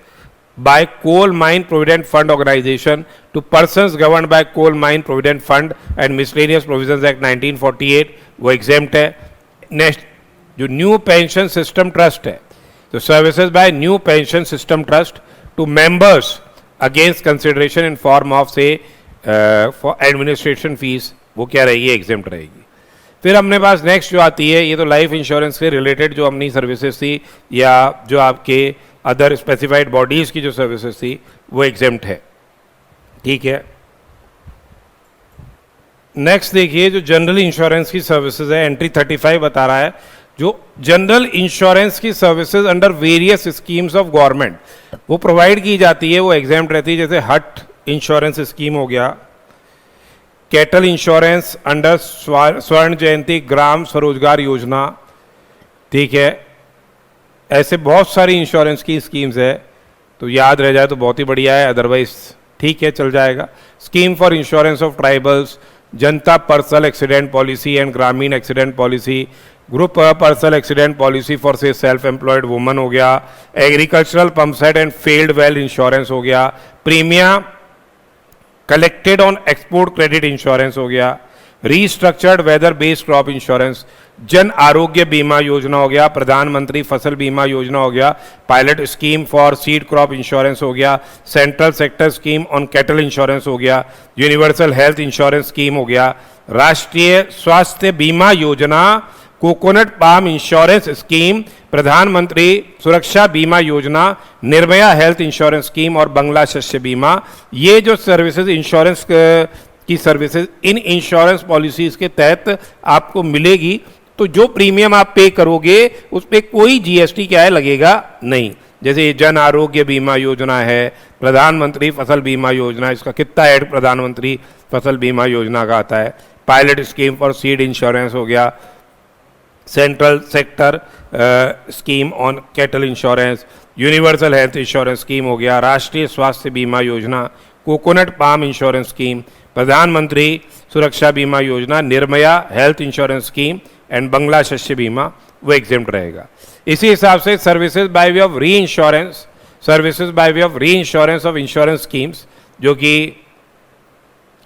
by coal mine provident fund organization to persons governed by coal mine provident fund and miscellaneous provisions act 1948 वो exempt है। नेक्स्ट जो न्यू पेंशन सिस्टम ट्रस्ट है, तो services by new pension system trust to members against consideration in form of से फॉर एडमिनिस्ट्रेशन फीस, वो क्या रहेगी, एग्जेम्प्ट रहेगी। फिर हमने पास नेक्स्ट जो आती है, ये तो लाइफ इंश्योरेंस से रिलेटेड जो अपनी सर्विसेज थी या जो आपके अदर स्पेसिफाइड बॉडीज की जो सर्विसेज थी वो एग्जेम्प्ट है, ठीक है। नेक्स्ट देखिए जो जनरल इंश्योरेंस की सर्विसेज है, एंट्री 35 बता रहा है जो जनरल इंश्योरेंस की services under various schemes of government वो प्रोवाइड की जाती है, वो एग्जाम्प्ट रहती है। जैसे हट इंश्योरेंस स्कीम हो गया, कैटल इंश्योरेंस अंडर स्वर्ण जयंती ग्राम स्वरोजगार योजना, ठीक है। ऐसे बहुत सारी इंश्योरेंस की स्कीम्स है, तो याद रह जाए तो बहुत ही बढ़िया है, अदरवाइज ठीक है चल जाएगा। Scheme for insurance of tribals, Janata personal accident policy and Gramin accident policy, group personal accident policy for से सेल्फ एम्प्लॉयड वुमन हो गया, agricultural pumpset and field well insurance हो गया, premia collected on export credit insurance हो गया, restructured weather based crop insurance, Jan Arogya बीमा योजना हो गया, प्रधानमंत्री फसल बीमा योजना हो गया, pilot scheme for seed crop insurance हो गया, central sector scheme on cattle insurance हो गया, यूनिवर्सल हेल्थ इंश्योरेंस स्कीम हो गया, राष्ट्रीय स्वास्थ्य बीमा योजना, कोकोनट पाम इंश्योरेंस स्कीम, प्रधानमंत्री Suraksha Bima Yojana, Nirbhaya health insurance scheme और बंगला शस्य बीमा। ये जो सर्विसेज इंश्योरेंस की सर्विसेज इन इंश्योरेंस पॉलिसीज के तहत आपको मिलेगी, तो जो प्रीमियम आप पे करोगे उस पर कोई जीएसटी क्या है लगेगा नहीं। जैसे जन आरोग्य बीमा योजना है, प्रधानमंत्री फसल बीमा योजना, इसका कितना ऐड प्रधानमंत्री फसल बीमा योजना का आता है, pilot scheme for seed insurance हो गया, central sector scheme on cattle insurance, universal health insurance scheme हो गया, राष्ट्रीय स्वास्थ्य बीमा योजना, कोकोनट पाम इंश्योरेंस स्कीम, प्रधानमंत्री Suraksha Bima Yojana, Nirbhaya health insurance scheme and Bangla Shasya Bima, वो एग्जेम्प्ट रहेगा। इसी हिसाब से services by way of reinsurance, services by way of reinsurance of insurance schemes, जो कि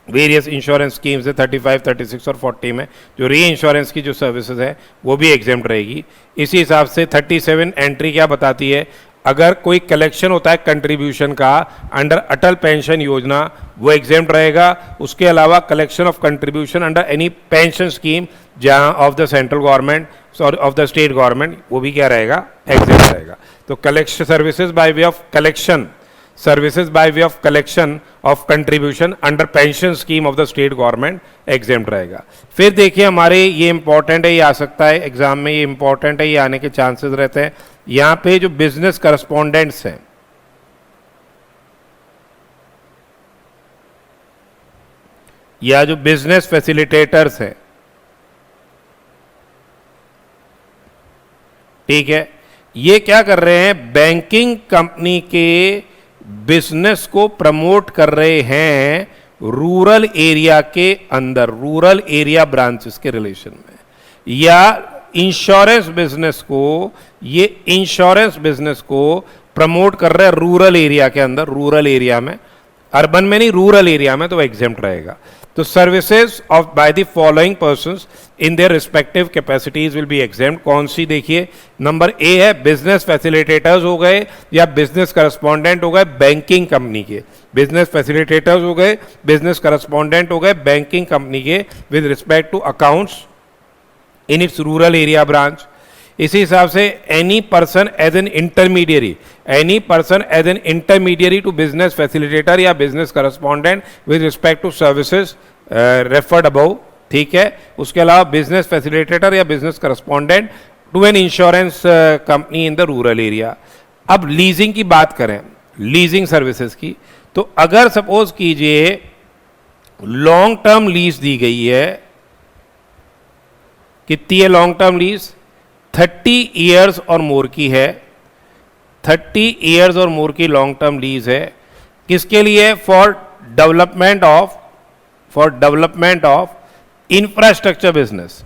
वेरियस इंश्योरेंस स्कीम्स है 35, 36 और 40 में, जो री इंश्योरेंस की जो सर्विसेज है वो भी एग्जेम्प्ट रहेगी। इसी हिसाब से 37 एंट्री क्या बताती है, अगर कोई कलेक्शन होता है कंट्रीब्यूशन का अंडर अटल पेंशन योजना, वो एग्जेम्प्ट रहेगा। उसके अलावा collection of contribution under any pension scheme जहाँ ऑफ द सेंट्रल गवर्नमेंट और ऑफ द स्टेट गवर्नमेंट, वो भी क्या रहेगा, एग्जेम्प्ट रहेगा। तो collection services by way of collection, services by way of collection of contribution under pension scheme of the state government exempt रहेगा। फिर देखिए हमारे ये इंपॉर्टेंट है, ये आ सकता है एग्जाम में, ये इंपॉर्टेंट है, ये आने के चांसेस रहते हैं। यहाँ पे जो बिजनेस करस्पॉन्डेंट्स हैं, या जो बिजनेस फैसिलिटेटर्स हैं, ठीक है, ये क्या कर रहे हैं, बैंकिंग कंपनी के बिजनेस को प्रमोट कर रहे हैं रूरल एरिया के अंदर, रूरल एरिया ब्रांचेस के रिलेशन में, या इंश्योरेंस बिजनेस को, ये इंश्योरेंस बिजनेस को प्रमोट कर रहे हैं रूरल एरिया के अंदर, रूरल एरिया में, अर्बन में नहीं, रूरल एरिया में, तो एग्जेम्प्ट रहेगा। तो services of by the following persons in their respective capacities will be exempt. कौन सी, देखिए नंबर ए है बिजनेस फैसिलिटेटर्स हो गए या बिजनेस करस्पॉन्डेंट हो गए बैंकिंग कंपनी के, बिजनेस फैसिलिटेटर्स हो गए, बिजनेस करस्पॉन्डेंट हो गए बैंकिंग कंपनी के with respect to accounts in its rural area branch. इसी हिसाब से any person as an intermediary, any person as an intermediary to business facilitator या business correspondent with respect to services referred above, ठीक है। उसके अलावा बिजनेस फैसिलिटेटर या business correspondent to an insurance company in the rural area. अब लीजिंग की बात करें, लीजिंग सर्विसेज की, तो अगर सपोज कीजिए लॉन्ग टर्म लीज दी गई है, कितनी है लॉन्ग टर्म लीज? 30 ईयर्स और मोर की है, 30 ईयर्स और मोर की लॉन्ग टर्म लीज है। किसके लिए? For development of infrastructure business,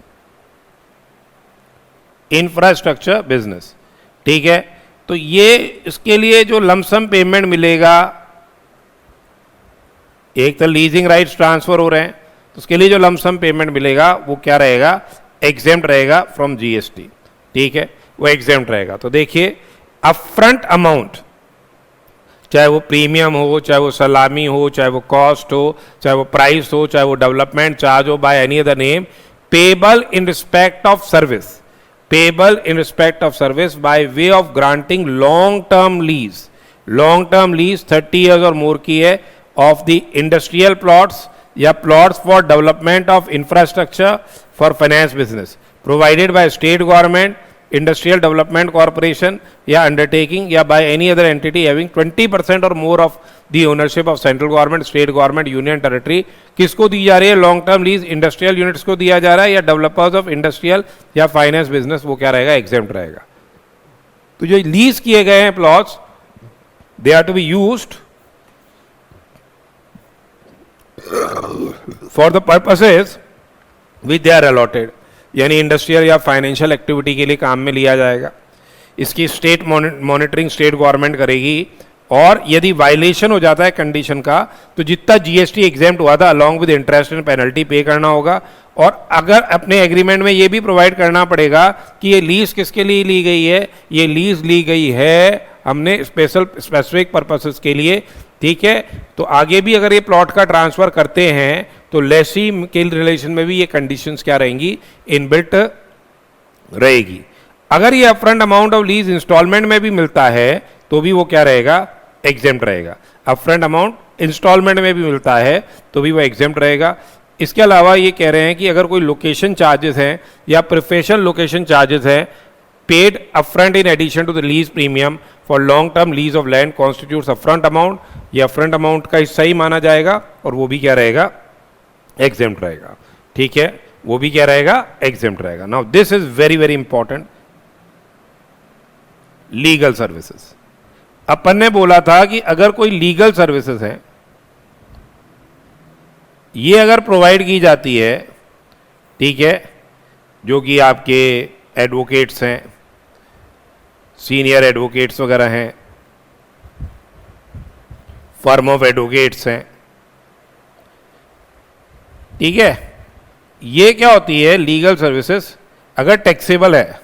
infrastructure business, ठीक है। तो ये इसके लिए जो लमसम पेमेंट मिलेगा, एक तो लीजिंग राइट्स ट्रांसफर हो रहे हैं, तो उसके लिए जो लमसम पेमेंट मिलेगा वो क्या रहेगा? एग्जेम्प्ट रहेगा फ्रॉम जीएसटी, ठीक है, वो एग्जेम्प्ट रहेगा। तो देखिए अपफ्रंट अमाउंट, चाहे वो प्रीमियम हो, चाहे वो सलामी हो, चाहे वो कॉस्ट हो, चाहे वो प्राइस हो, चाहे वो डेवलपमेंट चार्ज हो, by any other name, payable in respect of service, payable in respect of service by way of granting long term lease, long term lease 30 years और मोर की है, ऑफ द इंडस्ट्रियल प्लॉट्स या plots for development of infrastructure for finance business provided by state government, industrial development corporation या अंडरटेकिंग या by any other entity having 20% और more of the ownership of central government, state government, union territory. किसको दी जा रही है long term lease? Industrial units को दिया जा रहा है या डेवलपर्स ऑफ इंडस्ट्रियल या फाइनेंस बिजनेस, वो क्या रहेगा? एग्जेम्प्ट रहेगा। तो जो लीज किए गए हैं plots, they are to be used for the purposes which they are allotted, यानी इंडस्ट्रियल या फाइनेंशियल एक्टिविटी के लिए काम में लिया जाएगा। इसकी स्टेट मॉनिटरिंग स्टेट गवर्नमेंट करेगी, और यदि वायलेशन हो जाता है कंडीशन का तो जितना जीएसटी एग्जेम्प्ट हुआ था along with interest and penalty पे करना होगा। और अगर अपने एग्रीमेंट में ये भी प्रोवाइड करना पड़ेगा कि ये लीज किसके लिए ली गई है? ये लीज ली गई है हमने स्पेसिफिक पर्पसेस के लिए, ठीक है। तो आगे भी अगर ये प्लॉट का ट्रांसफर करते हैं तो लेसी के रिलेशन में भी ये कंडीशंस क्या रहेंगी? इनबिल्ट रहेगी। अगर ये upfront amount of lease instalment में भी मिलता है तो भी वो क्या रहेगा? एग्जेम्प्ट रहेगा। अपफ्रंट अमाउंट इंस्टॉलमेंट में भी मिलता है तो भी वो एग्जेम्प्ट रहेगा। इसके अलावा ये कह रहे हैं कि अगर कोई लोकेशन चार्जेस हैं या प्रिफरेंशियल लोकेशन चार्जेस हैं paid upfront in addition to the lease premium for long term lease of land constitutes upfront amount, ये अपफ्रंट अमाउंट का हिस्सा ही माना जाएगा और वो भी क्या रहेगा? एग्जेम्प्ट रहेगा, ठीक है, वो भी क्या रहेगा? एग्जेम्प्ट रहेगा। Now this is very very important, legal services. अपन ने बोला था कि अगर कोई लीगल सर्विसेज है ये अगर प्रोवाइड की जाती है, ठीक है, जो कि आपके एडवोकेट्स हैं, सीनियर एडवोकेट्स वगैरह हैं, फर्म ऑफ एडवोकेट्स हैं, ठीक है, ये क्या होती है लीगल सर्विसेज? अगर टैक्सेबल है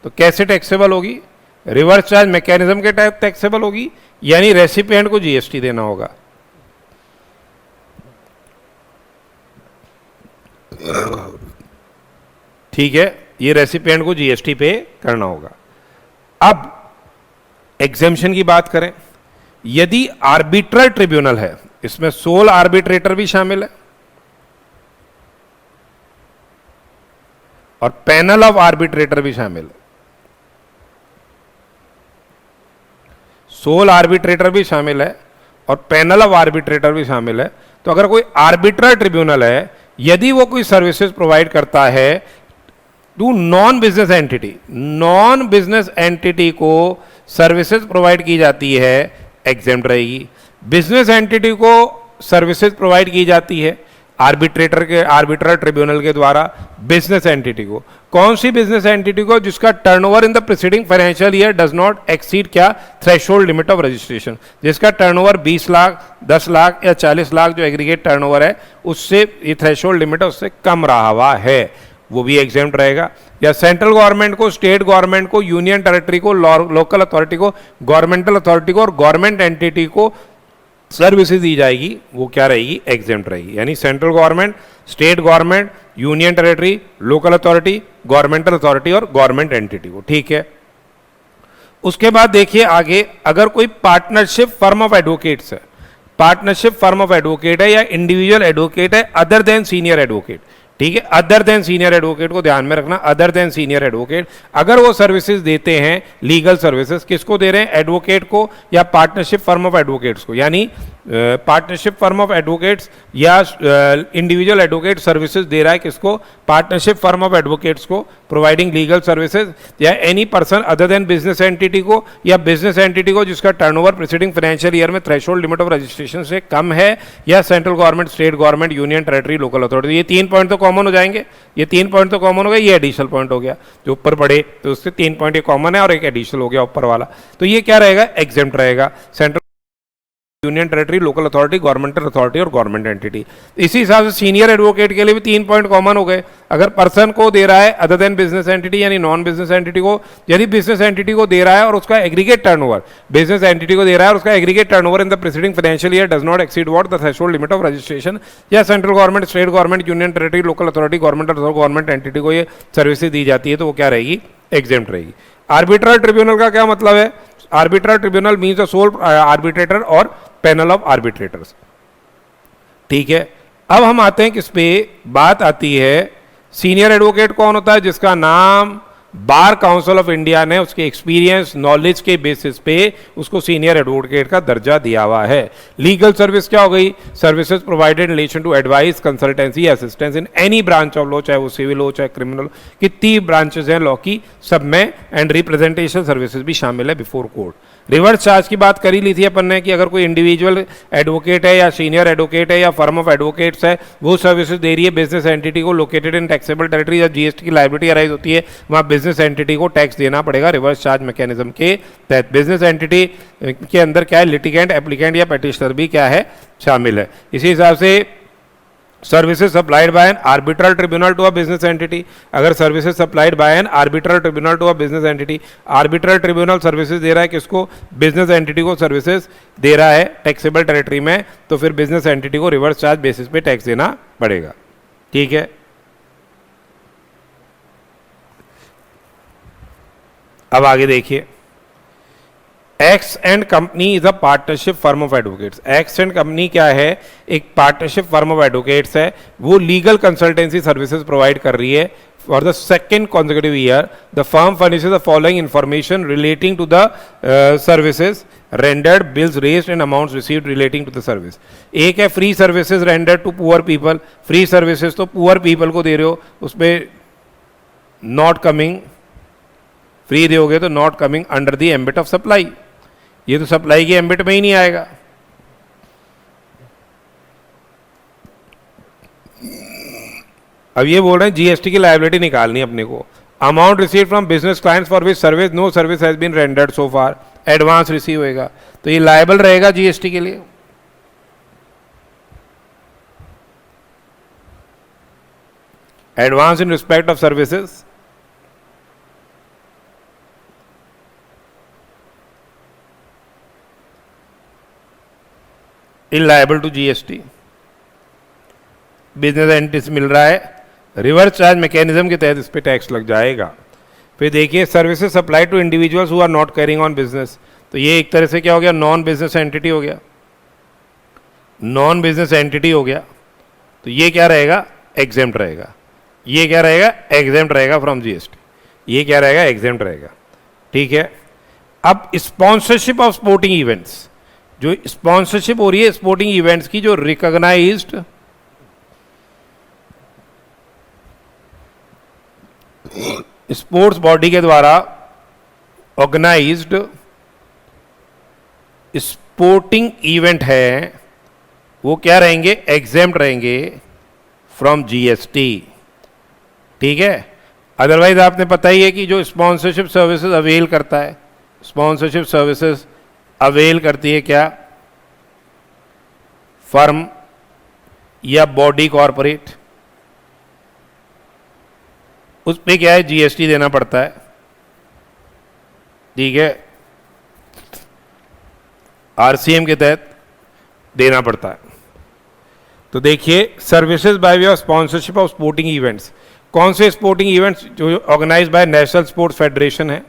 तो कैसे टैक्सेबल होगी? रिवर्स चार्ज मैकेनिज्म के टाइप टैक्सेबल होगी, यानी रेसिपिएंट को जीएसटी देना होगा। ठीक है, ये रेसिपिएंट को जीएसटी पे करना होगा। अब एग्जेम्पशन की बात करें, यदि आर्बिट्रल ट्रिब्यूनल है, इसमें सोल आर्बिट्रेटर भी शामिल है और पैनल ऑफ आर्बिट्रेटर भी शामिल है, सोल आर्बिट्रेटर भी शामिल है और पैनल ऑफ आर्बिट्रेटर भी शामिल है। तो अगर कोई आर्बिट्रल ट्रिब्यूनल है, यदि वो कोई सर्विसेज प्रोवाइड करता है to non business entity, non business entity को सर्विसेज प्रोवाइड की जाती है, एग्जेम्प्ट रहेगी। बिजनेस एंटिटी को सर्विसेज प्रोवाइड की जाती है आर्बिट्रेटर के, आर्बिट्रल ट्रिब्यूनल के द्वारा बिजनेस एंटिटी को। कौन सी बिजनेस एंटिटी को? जिसका turnover in the preceding financial year does not exceed क्या? Threshold limit of registration. जिसका टर्नओवर 20 लाख, 10 लाख या 40 लाख जो एग्रीगेट टर्नओवर है उससे ये थ्रेशोल्ड लिमिट है उससे कम रहा हुआ है, वो भी एग्जेम्प्ट रहेगा। या सेंट्रल गवर्नमेंट को, स्टेट गवर्नमेंट को, यूनियन टेरिटरी को, लोकल अथॉरिटी को, गवर्नमेंटल अथॉरिटी को और गवर्नमेंट एंटिटी को सर्विसेज दी जाएगी, वो क्या रहेगी? एग्जेम्प्ट रहेगी। यानी central government, state government, union territory, local authority, governmental authority और गवर्नमेंट एंटिटी को, ठीक है। उसके बाद देखिए आगे, अगर कोई पार्टनरशिप फर्म ऑफ एडवोकेट्स है, पार्टनरशिप फर्म ऑफ एडवोकेट है या इंडिविजुअल एडवोकेट है अदर देन सीनियर एडवोकेट, ठीक है, अदर देन सीनियर एडवोकेट को ध्यान में रखना, अदर देन सीनियर एडवोकेट। अगर वो सर्विसेज देते हैं लीगल सर्विसेज, किसको दे रहे हैं, एडवोकेट को या पार्टनरशिप फर्म ऑफ एडवोकेट्स को, यानी पार्टनरशिप फर्म ऑफ एडवोकेट्स या इंडिविजुअल एडवोकेट सर्विसेज दे रहा है किसको, पार्टनरशिप फर्म ऑफ एडवोकेट्स को प्रोवाइडिंग लीगल सर्विसेज, या any person other than business entity को, या बिजनेस एंटिटी को जिसका टर्नओवर प्रीसीडिंग फाइनेंशियल ईयर में थ्रेशोल्ड लिमिट ऑफ रजिस्ट्रेशन से कम है, या central government, state government, union territory, local authority. ये 3 पॉइंट तो कॉमन हो जाएंगे, ये 3 पॉइंट तो कॉमन हो गए, ये एडिशनल पॉइंट हो गया जो ऊपर पढ़े, तो उससे 3 पॉइंट ये कॉमन है और एक एडिशनल हो गया ऊपर वाला। तो ये क्या रहेगा, एग्जेम्प्ट रहेगा, central, union territory, local authority, governmental authority और गवर्नमेंट एंटिटी। इसी हिसाब से सीनियर एडवोकेट के लिए भी 3 पॉइंट कॉमन हो गए। अगर पर्सन को दे रहा है अदर देन बिजनेस एंटिटी यानी नॉन बिजनेस एंटिटी को, यदि बिजनेस एंटिटी को दे रहा है और उसका एग्रीगेट टर्नओवर, बिजनेस एंटिटी को दे रहा है और उसका aggregate turnover in the preceding financial year does not exceed what the threshold limit of registration, या central government, state government, union territory, local authority, government entity को ये सर्विसेज दी जाती है, तो वो क्या रहेगी, एग्जेम्प्ट रहेगी। आर्बिट्रल ट्रिब्यूनल का क्या मतलब है, arbitral tribunal means the sole arbitrator और पैनल ऑफ आर्बिट्रेटर्स। ठीक है, अब हम आते हैं किस पे, बात आती है सीनियर एडवोकेट कौन होता है, जिसका नाम बार काउंसिल ऑफ इंडिया ने उसके एक्सपीरियंस नॉलेज के बेसिस पे उसको सीनियर एडवोकेट का दर्जा दिया हुआ है। लीगल सर्विस क्या हो गई, services provided in relation to advice, consultancy, assistance in any branch of law, चाहे वो सिविल हो चाहे क्रिमिनल, कितनी ब्रांचेस हैं लॉ की, सब में, एंड रिप्रेजेंटेशन सर्विसेज भी शामिल है बिफोर कोर्ट। रिवर्स चार्ज की बात करी ली थी अपन ने कि अगर कोई इंडिविजुअल एडवोकेट है या सीनियर एडवोकेट है या फर्म ऑफ एडवोकेट्स है, वो सर्विसेज दे रही है बिजनेस एंटिटी को लोकेटेड इन टैक्सेबल टेरिटरी, या जीएसटी की लायबिलिटी अराइज होती है, वहाँ बिजनेस एंटिटी को टैक्स देना पड़ेगा रिवर्स चार्ज मैकेनिज्म के तहत। बिजनेस एंटिटी के अंदर क्या है, लिटिगेंट, एप्लीकेंट या पेटिशनर भी क्या है, शामिल है। इसी हिसाब से services supplied by an arbitral tribunal to a business entity, अगर services supplied by an arbitral tribunal to a business entity, arbitral tribunal services दे रहा है किसको, बिजनेस एंटिटी को सर्विसेज दे रहा है टैक्सेबल टेरिटरी में, तो फिर बिजनेस एंटिटी को रिवर्स चार्ज बेसिस पे टैक्स देना पड़ेगा। ठीक है, अब आगे देखिए, X and company is a partnership firm of advocates. X and company क्या है, एक पार्टनरशिप फर्म ऑफ एडवोकेट्स है, वो लीगल कंसल्टेंसी सर्विसेज प्रोवाइड कर रही है। For the second consecutive year the firm furnishes the following information relating to the services rendered, bills raised and amounts received relating to the service। एक है free services rendered to poor people, free services तो पुअर पीपल को दे रहे हो, उसमें नॉट कमिंग, फ्री दोगे तो not coming under the ambit of supply, ये तो सप्लाई के एम्बिट में ही नहीं आएगा। अब ये बोल रहे हैं जीएसटी की लायबिलिटी निकालनी अपने को। Amount receive from business clients for which service no service has been rendered so far, advance receive होएगा, तो ये लायबल रहेगा जीएसटी के लिए। Advance in respect of services, in liable to GST, business entity से मिल रहा है, रिवर्स चार्ज मैकेनिज्म के तहत इस पे टैक्स लग जाएगा। फिर देखिए services supply to individuals who are not carrying on business, तो ये एक तरह से क्या हो गया, नॉन बिजनेस एंटिटी हो गया, नॉन बिजनेस एंटिटी हो गया, तो ये क्या रहेगा, एग्जेम्प्ट रहेगा। ये क्या रहेगा, एग्जेम्प्ट रहेगा फ्रॉम जीएसटी, ये क्या रहेगा, एग्जेम्प्ट रहेगा। ठीक है, अब स्पॉन्सरशिप ऑफ स्पोर्टिंग इवेंट्स, जो स्पॉन्सरशिप हो रही है स्पोर्टिंग इवेंट्स की, जो रिकॉग्नाइज्ड स्पोर्ट्स बॉडी के द्वारा ऑर्गेनाइज्ड स्पोर्टिंग इवेंट है, वो क्या रहेंगे, एग्जेम्प्ट रहेंगे फ्रॉम जीएसटी। ठीक है, अदरवाइज आपने पता ही है कि जो स्पॉन्सरशिप सर्विसेज अवेल करता है, स्पॉन्सरशिप सर्विसेज अवेल करती है क्या, फर्म या बॉडी कॉरपोरेट, उस पे क्या है, जीएसटी देना पड़ता है। ठीक है, आरसीएम के तहत देना पड़ता है। तो देखिए services by way of sponsorship of sporting events, कौन से स्पोर्टिंग इवेंट्स, जो organise by national sports federation है,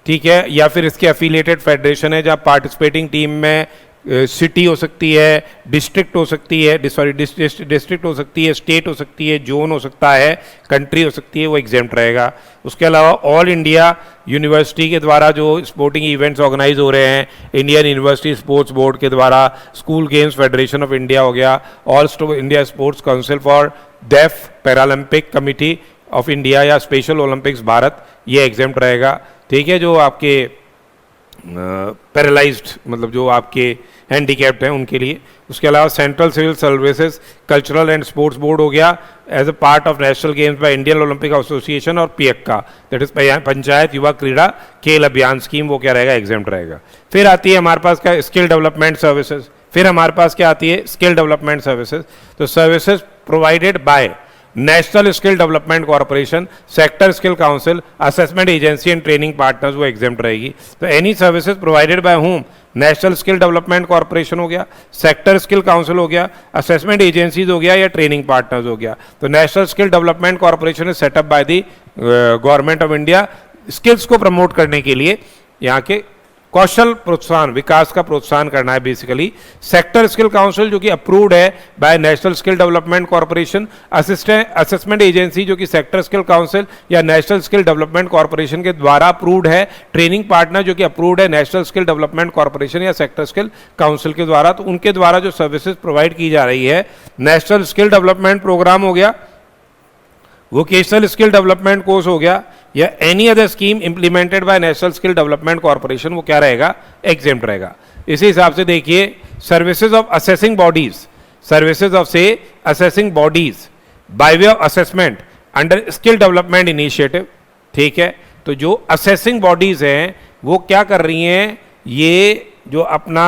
ठीक है, या फिर इसके एफिलिएटेड फेडरेशन है, जहाँ पार्टिसिपेटिंग टीम में सिटी हो सकती है, डिस्ट्रिक्ट हो सकती है, सॉरी डिस्ट्रिक्ट हो सकती है, स्टेट हो सकती है, जोन हो सकता है, कंट्री हो सकती है, वो एग्जेम्प्ट रहेगा। उसके अलावा ऑल इंडिया यूनिवर्सिटी के द्वारा जो स्पोर्टिंग इवेंट्स ऑर्गेनाइज हो रहे हैं, इंडियन यूनिवर्सिटी स्पोर्ट्स बोर्ड के द्वारा, school games federation of India हो गया, all India sports council for def Paralympic committee of India या स्पेशल ओलंपिक्स भारत, ये एग्जेम्प्ट रहेगा। ठीक है, जो आपके पैरालाइज्ड मतलब जो आपके हैंडीकैप्ड हैं उनके लिए। उसके अलावा central civil services cultural and sports board हो गया as a part of national games by Indian Olympic association और पीएक्का, दैट इज पंचायत युवा क्रीड़ा खेल अभियान स्कीम, वो क्या रहेगा, एग्जेम्प्ट रहेगा। फिर आती है हमारे पास क्या, स्किल डेवलपमेंट सर्विसेज। फिर हमारे पास क्या आती है, स्किल डेवलपमेंट सर्विसेज। तो services provided bye national skill development corporation, sector skill council, assessment agency and training partners, वो एग्जेम्प्ट रहेगी। तो any services provided bye home, national skill development corporation हो गया, सेक्टर स्किल काउंसिल हो गया, असेसमेंट एजेंसीज हो गया या ट्रेनिंग पार्टनर्स हो गया। तो national skill development corporation is setup by the government of India skills को प्रमोट करने के लिए, यहाँ के कौशल प्रोत्साहन विकास का प्रोत्साहन करना है बेसिकली। सेक्टर स्किल काउंसिल जो कि अप्रूव्ड है by national skill development corporation, assessment agency जो कि सेक्टर स्किल काउंसिल या नेशनल स्किल डेवलपमेंट कॉर्पोरेशन के द्वारा अप्रूव्ड है, ट्रेनिंग पार्टनर जो कि अप्रूव्ड है नेशनल स्किल डेवलपमेंट कॉर्पोरेशन या सेक्टर स्किल काउंसिल के द्वारा। तो उनके द्वारा जो सर्विसेज प्रोवाइड की जा रही है, नेशनल स्किल डेवलपमेंट प्रोग्राम हो गया, वोकेशनल स्किल डेवलपमेंट कोर्स हो गया या any other scheme implemented by national skill development corporation, वो क्या रहेगा, एग्जेम्प्ट रहेगा। इसी हिसाब से देखिए services of assessing bodies, services of से assessing bodies by way of assessment under skill development initiative. ठीक है, तो जो असेसिंग बॉडीज हैं वो क्या कर रही हैं, ये जो अपना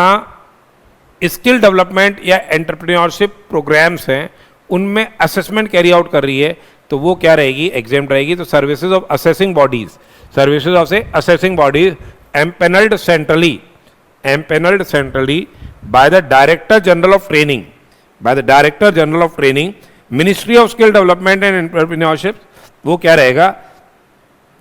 स्किल डेवलपमेंट या एंटरप्रेन्योरशिप प्रोग्राम्स हैं उनमें असेसमेंट कैरी आउट कर रही है, तो वो क्या रहेगी, एग्जेम्प्ट रहेगी। तो services of assessing bodies, services of से assessing bodies empanelled centrally by the director general of training, by the director general of training, ministry of skill development and entrepreneurship, वो क्या रहेगा,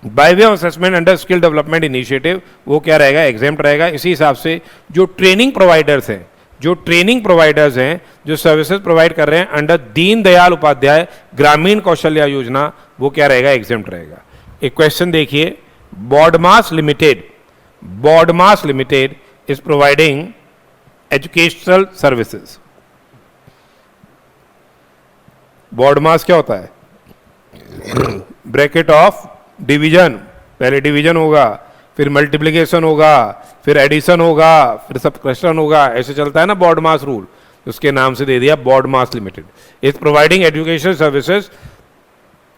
by way of assessment under skill development initiative, वो क्या रहेगा, एग्जेम्प्ट रहेगा। इसी हिसाब से जो ट्रेनिंग प्रोवाइडर्स हैं, जो ट्रेनिंग प्रोवाइडर्स हैं जो सर्विसेज प्रोवाइड कर रहे हैं अंडर दीनदयाल उपाध्याय ग्रामीण कौशल्या योजना, वो क्या रहेगा, एग्जेम्प्ट रहेगा। एक क्वेश्चन देखिए, BODMAS limited is providing educational services. BODMAS क्या होता है, ब्रैकेट ऑफ डिवीजन, पहले डिवीजन होगा, फिर मल्टीप्लिकेशन होगा, फिर एडिशन होगा, फिर सबट्रैक्शन होगा, ऐसे चलता है ना बॉडमास रूल, उसके नाम से दे दिया BODMAS limited. Is providing education services,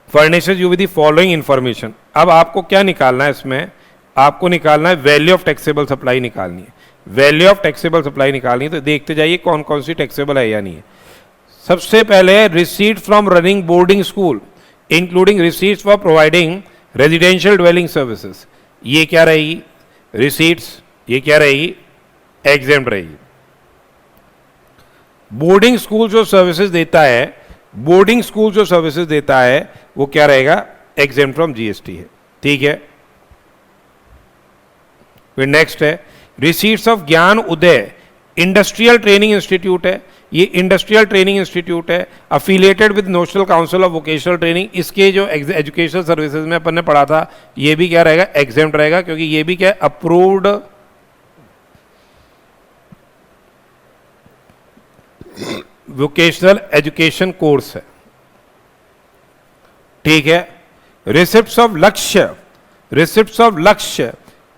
furnishes you with the following information. अब आपको क्या निकालना है इसमें, आपको निकालना है वैल्यू ऑफ टैक्सेबल सप्लाई निकालनी है, वैल्यू ऑफ टैक्सेबल सप्लाई निकालनी है। तो देखते जाइए कौन कौन सी टैक्सेबल है या नहीं है। सबसे पहले receipt from running boarding school including receipts for providing residential dwelling services, ये क्या रहेगी, रिसीट्स, ये क्या रहेगी, एग्जेम्प्ट रहेगी। बोर्डिंग स्कूल जो सर्विसेज देता है, बोर्डिंग स्कूल जो सर्विसेज देता है वो क्या रहेगा, एग्जेम्प्ट फ्रॉम जीएसटी है। ठीक है, फिर नेक्स्ट है रिसीट्स ऑफ ज्ञान उदय इंडस्ट्रियल ट्रेनिंग इंस्टीट्यूट है, ये इंडस्ट्रियल ट्रेनिंग इंस्टीट्यूट है affiliated with national council of vocational training. इसके जो एजुकेशनल सर्विसेज में अपन ने पढ़ा था, ये भी क्या रहेगा, एग्जेम्प्ट रहेगा, क्योंकि ये भी क्या अप्रूव्ड वोकेशनल एजुकेशन कोर्स है। ठीक है, receipts of Lakshya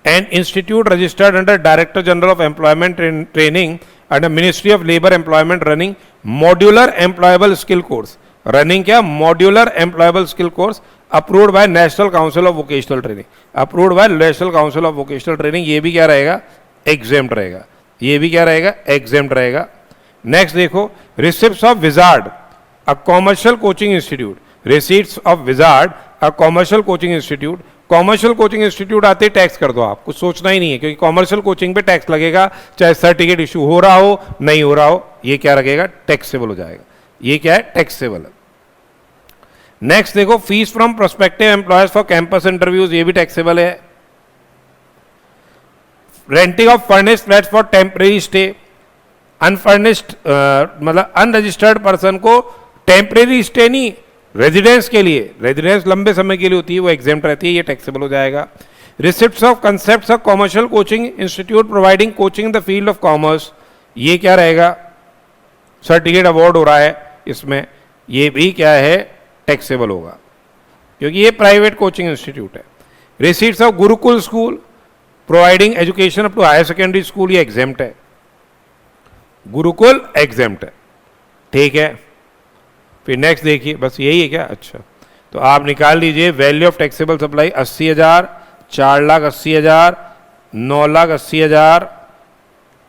and institute registered under director general of employment training under ministry of labour employment running modular employable skill course, running क्या, modular employable skill course approved by national council of vocational training, approved by national council of vocational training, ये भी क्या रहेगा, एग्जेम्प्ट रहेगा, ये भी क्या रहेगा, एग्जेम्प्ट रहेगा। नेक्स्ट देखो, receipts of wizard a commercial coaching institute, receipts of wizard a commercial coaching institute, commercial coaching institute आते ही टैक्स कर दो, आप कुछ सोचना ही नहीं है, क्योंकि कॉमर्शियल कोचिंग पे टैक्स लगेगा, चाहे सर्टिफिकेट इशू हो रहा हो नहीं हो रहा हो, ये क्या लगेगा, टैक्सेबल हो जाएगा, ये क्या है, टैक्सेबल है। नेक्स्ट देखो, fees from prospective employers for campus interviews, ये भी टैक्सेबल है। Renting of furnished flats for temporary stay, unfurnished मतलब अनरजिस्टर्ड पर्सन को टेम्परेरी स्टे नहीं, रेजिडेंस के लिए, रेजिडेंस लंबे समय के लिए होती है, वो एग्जेम्प्ट रहती है, ये टैक्सेबल हो जाएगा। Receipts of concepts of commercial coaching institute providing coaching in the field of commerce, ये क्या रहेगा, सर्टिफिकेट अवार्ड हो रहा है इसमें, ये भी क्या है, टैक्सेबल होगा, क्योंकि ये प्राइवेट कोचिंग इंस्टीट्यूट है। Receipts of gurukul school providing education up to higher secondary school, ये एग्जेम्प्ट है, गुरुकुल एग्जेम्प्ट है, ठीक है। फिर नेक्स्ट देखिए, बस यही है क्या, अच्छा, तो आप निकाल लीजिए value of taxable supply 80,000, 4,80,000, 9,80,000,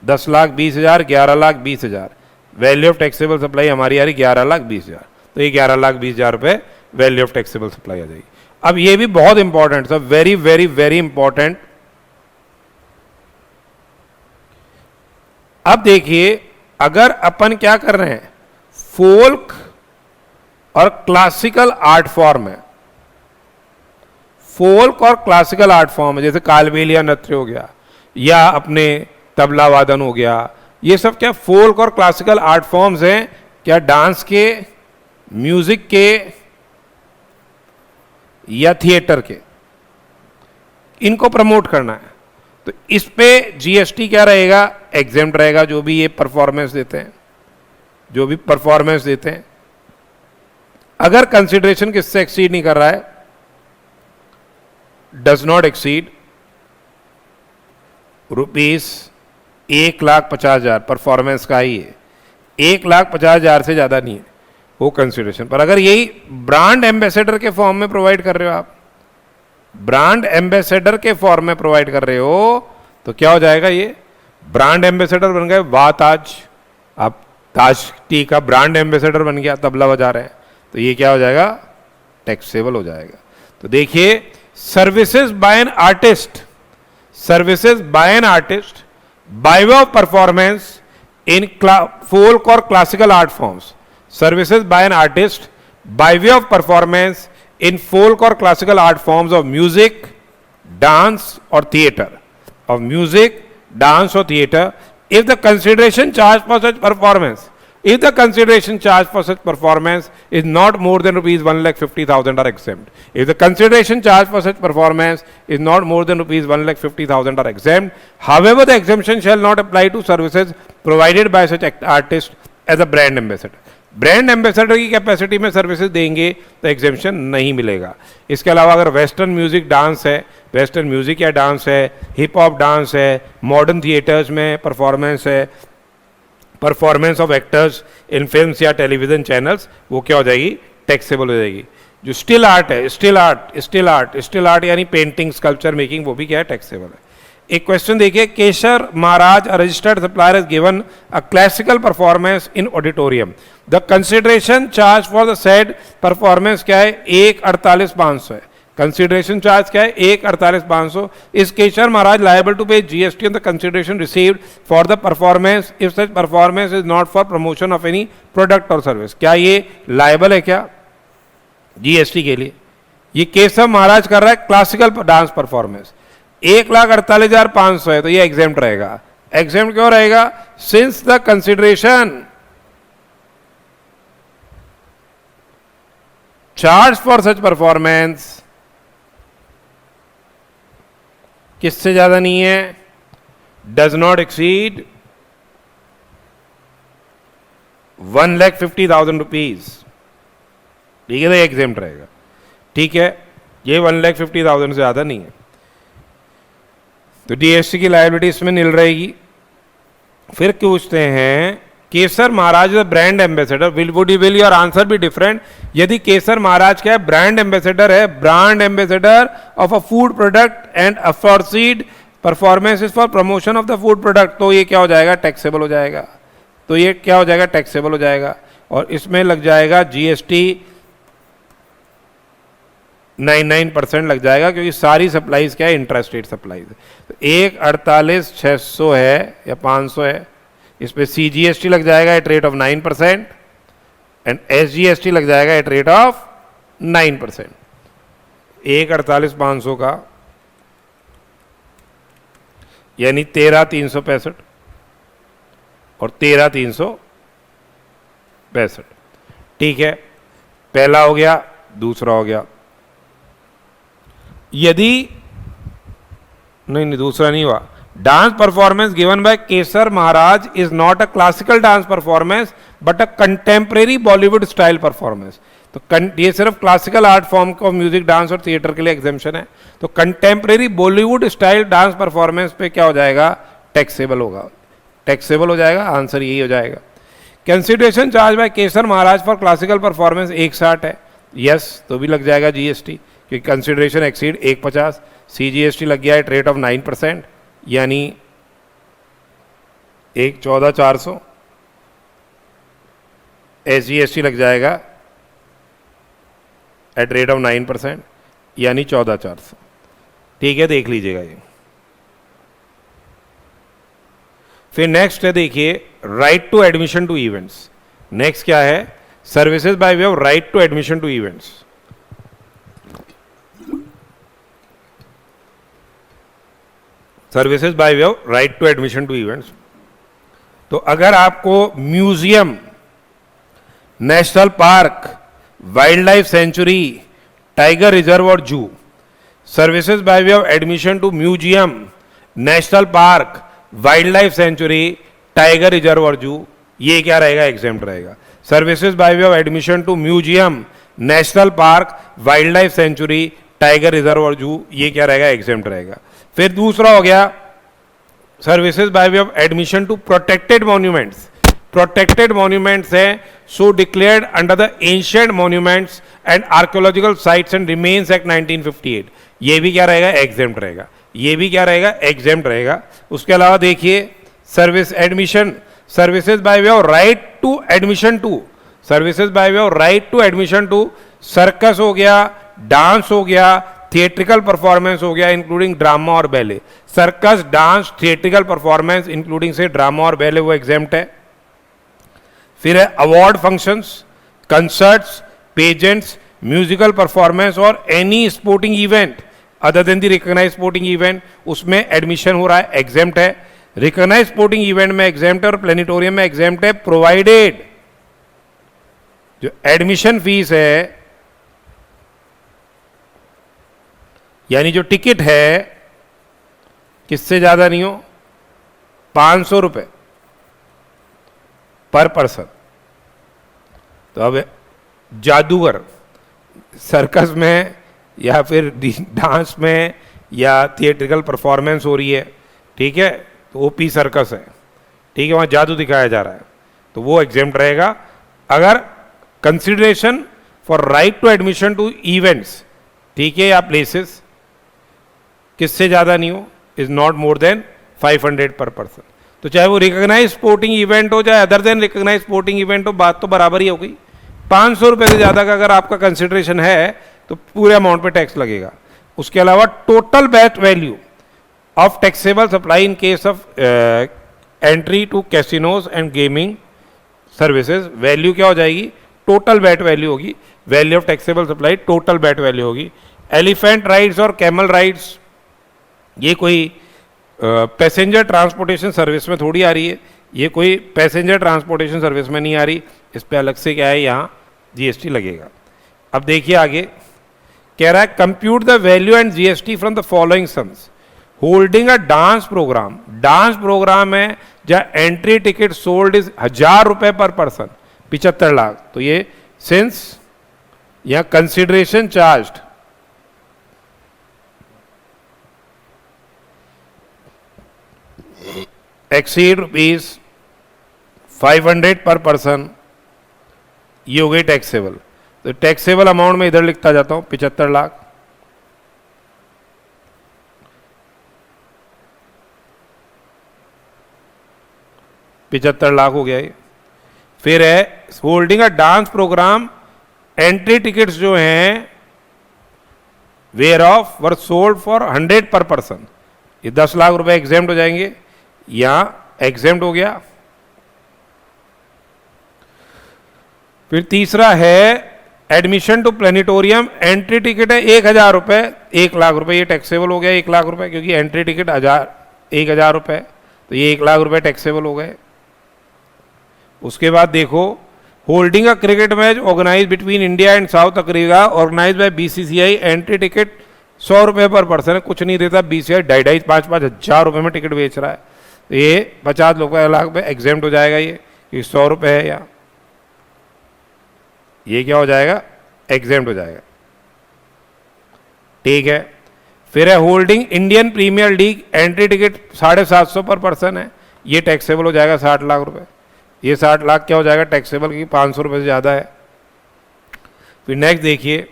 10,20,000, 11,20,000। Value of taxable supply हमारी आ रही 11,20,000, तो ये 11,20,000 रुपये वैल्यू ऑफ टैक्सेबल सप्लाई आ जाएगी। अब ये भी बहुत इंपॉर्टेंट, सब वेरी वेरी वेरी इंपॉर्टेंट। अब देखिए, अगर अपन क्या कर रहे हैं, फोल्क और क्लासिकल आर्ट फॉर्म है, फोल्क और क्लासिकल आर्ट फॉर्म है, जैसे कालबेलिया नृत्य हो गया या अपने तबला वादन हो गया, ये सब क्या फोल्क और क्लासिकल आर्ट फॉर्म्स हैं, क्या डांस के, म्यूजिक के या थिएटर के, इनको प्रमोट करना है, तो इस पे जीएसटी क्या रहेगा, एग्जेम्प्ट रहेगा, जो भी ये परफॉर्मेंस देते हैं, जो भी परफॉर्मेंस देते हैं। अगर कंसिडरेशन किससे एक्सीड नहीं कर रहा है, डज नॉट एक्सीड ₹1,50,000, परफॉर्मेंस का ही है, 1,50,000 से ज्यादा नहीं है वो कंसिडरेशन पर। अगर यही ब्रांड एम्बेसडर के फॉर्म में प्रोवाइड कर रहे हो आप, ब्रांड एम्बेसडर के फॉर्म में प्रोवाइड कर रहे हो, तो क्या हो जाएगा, ये ब्रांड एम्बेसडर बन गए, वाह ताज, आप ताज टी का ब्रांड एम्बेसडर बन गया, तबला बजा रहे हैं, तो ये क्या हो जाएगा, टैक्सेबल हो जाएगा। तो देखिए, services by an artist, services by an artist by way of performance in folk और classical art forms, services by an artist by way of performance in folk or classical art forms of music, dance or theater, of music, dance or theater, if the consideration charged for such performance, if the consideration charged for such performance is not more than ₹1,50,000 are exempt. If the consideration charged for such performance is not more than ₹1,50,000 are exempt, however the exemption shall not apply to services provided by such artist as a brand ambassador. Brand ambassador की कैपेसिटी में सर्विसेज देंगे तो एग्जेम्पशन नहीं मिलेगा। इसके अलावा अगर वेस्टर्न म्यूजिक डांस है, वेस्टर्न म्यूजिक या डांस है, हिप हॉप डांस है, मॉडर्न थिएटर्स में परफॉर्मेंस है, performance of actors in films या टेलीविजन चैनल्स, वो क्या हो जाएगी, टैक्सेबल हो जाएगी। जो स्टिल आर्ट है, स्टिल आर्ट यानी पेंटिंग, स्कल्पचर मेकिंग, वो भी क्या है, टैक्सेबल है। एक क्वेश्चन देखिए, केशर Maharaj registered supplier has given a classical performance in auditorium, the consideration charge for the said performance क्या है, 1,48,500 है। कंसिडरेशन चार्ज क्या है, 1,48,500। इस केशर महाराज लायबल टू पे GST on the consideration received for the performance if such performance is not for promotion of any product और सर्विस, क्या ये लायबल है क्या जीएसटी के लिए? ये केशव महाराज कर रहा है क्लासिकल डांस परफॉर्मेंस, 1,48,500 है, तो ये एग्जेम्प्ट रहेगा। एग्जेम्प्ट क्यों रहेगा, since the consideration charge for such performance किससे ज्यादा नहीं है, डज नॉट एक्सीड ₹1,50,000, ठीक है, तो एग्जेम्प्ट रहेगा। ठीक है, ये 1,50,000 से ज्यादा नहीं है, तो डीएसटी की लायबिलिटी इसमें निल रहेगी। फिर पूछते हैं, Kesar Maharaj is brand ambassador, will your answer be different? यदि केसर महाराज क्या है, ब्रांड एम्बेसडर है, brand ambassador of a food product and aforesaid performance is for promotion of the food product, तो ये क्या हो जाएगा, टैक्सेबल हो जाएगा। तो ये क्या हो जाएगा, टैक्सेबल हो जाएगा, और इसमें लग जाएगा जीएसटी 99% लग जाएगा, क्योंकि सारी सप्लाईज क्या है, इंट्रास्टेट सप्लाईज है। तो 1,48,600 है या 500 है, इस पे सीजीएसटी लग जाएगा at rate of 9% and SGST लग जाएगा एट रेट ऑफ 9%। 1,48,500 का यानी 13,365 और 13,365। ठीक है, पहला हो गया, दूसरा हो गया। यदि नहीं, दूसरा नहीं हुआ। Dance performance given by Kesar Maharaj is not a classical dance performance but a contemporary Bollywood style performance. तो ये सिर्फ classical art form of music, dance और थिएटर के लिए एग्जेम्पशन है। तो contemporary Bollywood style dance performance पे क्या हो जाएगा? टैक्सेबल होगा, टैक्सेबल हो जाएगा। आंसर यही हो जाएगा। Consideration charge by Kesar Maharaj for classical performance 160 है, यस, तो भी लग जाएगा जीएसटी, क्योंकि कंसिडरेशन एक्सीड 150। सीजीएसटी लग गया एट रेट ऑफ 9%, यानी 114,400। एसजीएसटी लग जाएगा एट रेट ऑफ 9%, यानी 14,400। ठीक है, देख लीजिएगा ये। फिर नेक्स्ट है, देखिए, right to admission to events. Next क्या है? Services by way of right to admission to events. Services by way of right to admission to events. तो अगर आपको museum, national park, wild life sanctuary, tiger reserve और zoo, services by way of admission to museum, national park, wild life sanctuary, tiger reserve और जू, ये क्या रहेगा? एग्जेम्प्ट रहेगा। Services by way of admission to museum, national park, wild life sanctuary, tiger reserve और जू, ये क्या रहेगा? एग्जेम्प्ट रहेगा। फिर दूसरा हो गया services by way of admission to protected monuments. Protected monuments है so declared under the ancient monuments and archaeological sites and remains act 1958, ये भी क्या रहेगा? एग्जेम्प्ट रहेगा। ये भी क्या रहेगा? एग्जेम्प्ट रहेगा। उसके अलावा देखिए service admission, services by way of right to admission to, services by way of right to admission to circus हो गया, डांस हो गया, थिएट्रिकल परफॉर्मेंस हो गया इंक्लूडिंग ड्रामा और ballet. Circus, dance, theatrical performance including से ड्रामा और बैले, वो एग्जेम्प्ट है। फिर है award functions, concerts, pageants, musical performance और any sporting event other than the recognised sporting event, उसमें एडमिशन हो रहा है, एग्जेम्प्ट है। रिकॉग्नाइज्ड स्पोर्टिंग इवेंट में एग्जेम्प्ट है और प्लेनेटोरियम में एग्जेम्प्ट है, प्रोवाइडेड जो एडमिशन फीस है, यानी जो टिकट है, किससे ज्यादा नहीं हो, 500 रुपए पर पर्सन। तो अब जादूगर सर्कस में या फिर डांस में या थिएट्रिकल परफॉर्मेंस हो रही है, ठीक है, तो ओपी सर्कस है, ठीक है, वहाँ जादू दिखाया जा रहा है, तो वो एग्जेम्प्ट रहेगा। अगर consideration for right to admission to events, ठीक है, या प्लेसेस, किससे ज़्यादा नहीं हो, इज नॉट मोर देन 500 पर पर्सन। तो चाहे वो रिकॉग्नाइज स्पोर्टिंग इवेंट हो, चाहे other than recognise sporting event हो, बात तो बराबर ही हो गई। 500 रुपये से ज़्यादा का अगर आपका कंसिडरेशन है तो पूरे अमाउंट पे टैक्स लगेगा। उसके अलावा total bet value of taxable supply in case of entry to casinos and gaming services, value क्या हो जाएगी? टोटल बैट वैल्यू होगी। Value of taxable supply total bet value होगी। एलिफेंट राइड्स और कैमल राइड्स, ये कोई पैसेंजर ट्रांसपोर्टेशन सर्विस में थोड़ी आ रही है, ये कोई पैसेंजर ट्रांसपोर्टेशन सर्विस में नहीं आ रही, इस पे अलग से क्या है, यहाँ जीएसटी लगेगा। अब देखिए आगे कह रहा है compute the value and GST from the following sums. Holding a dance programme, dance programme है जहाँ एंट्री टिकट सोल्ड इज 1000 रुपये पर पर्सन, 75 लाख। तो ये सिंस यहाँ कंसिडरेशन चार्ज्ड एक्सीड ₹500 पर पर्सन, ये हो गई टैक्सेबल। तो टैक्सेबल अमाउंट में इधर लिखता जाता हूं 75 लाख। $75 हो गया ये। फिर है holding a dance programme, entry tickets जो हैं where of were sold for 100 per person, ये 10 लाख रुपए एग्जेम्प्ट हो जाएंगे, यहां एग्जेम्प्ट हो गया। फिर तीसरा है admission to planetarium, entry ticket है 1000 रुपये, 1 लाख रुपए, ये टैक्सेबल हो गया 1 लाख रुपए, क्योंकि एंट्री टिकट 1000 रुपए, तो ये 1 लाख रुपए टैक्सेबल हो गए। उसके बाद देखो, holding a cricket match organise between India and South Africa organise by BCCI, entry ticket 100 रुपये पर पर्सन है, कुछ नहीं देता, बीसीसीआई 2,500-5,5 हज़ार रुपये में टिकट बेच रहा है, तो ये 50 लाख पे एग्जेम्प्ट हो जाएगा, ये 100 रुपये है, या ये क्या हो जाएगा, एग्जेम्प्ट हो जाएगा। ठीक है, फिर है holding Indian premier league, entry ticket 750 per person है, ये टैक्सेबल हो जाएगा 60 लाख रुपए, ये 60 लाख क्या हो जाएगा टैक्सेबल, की 500 रुपये से ज़्यादा है। फिर नेक्स्ट देखिए,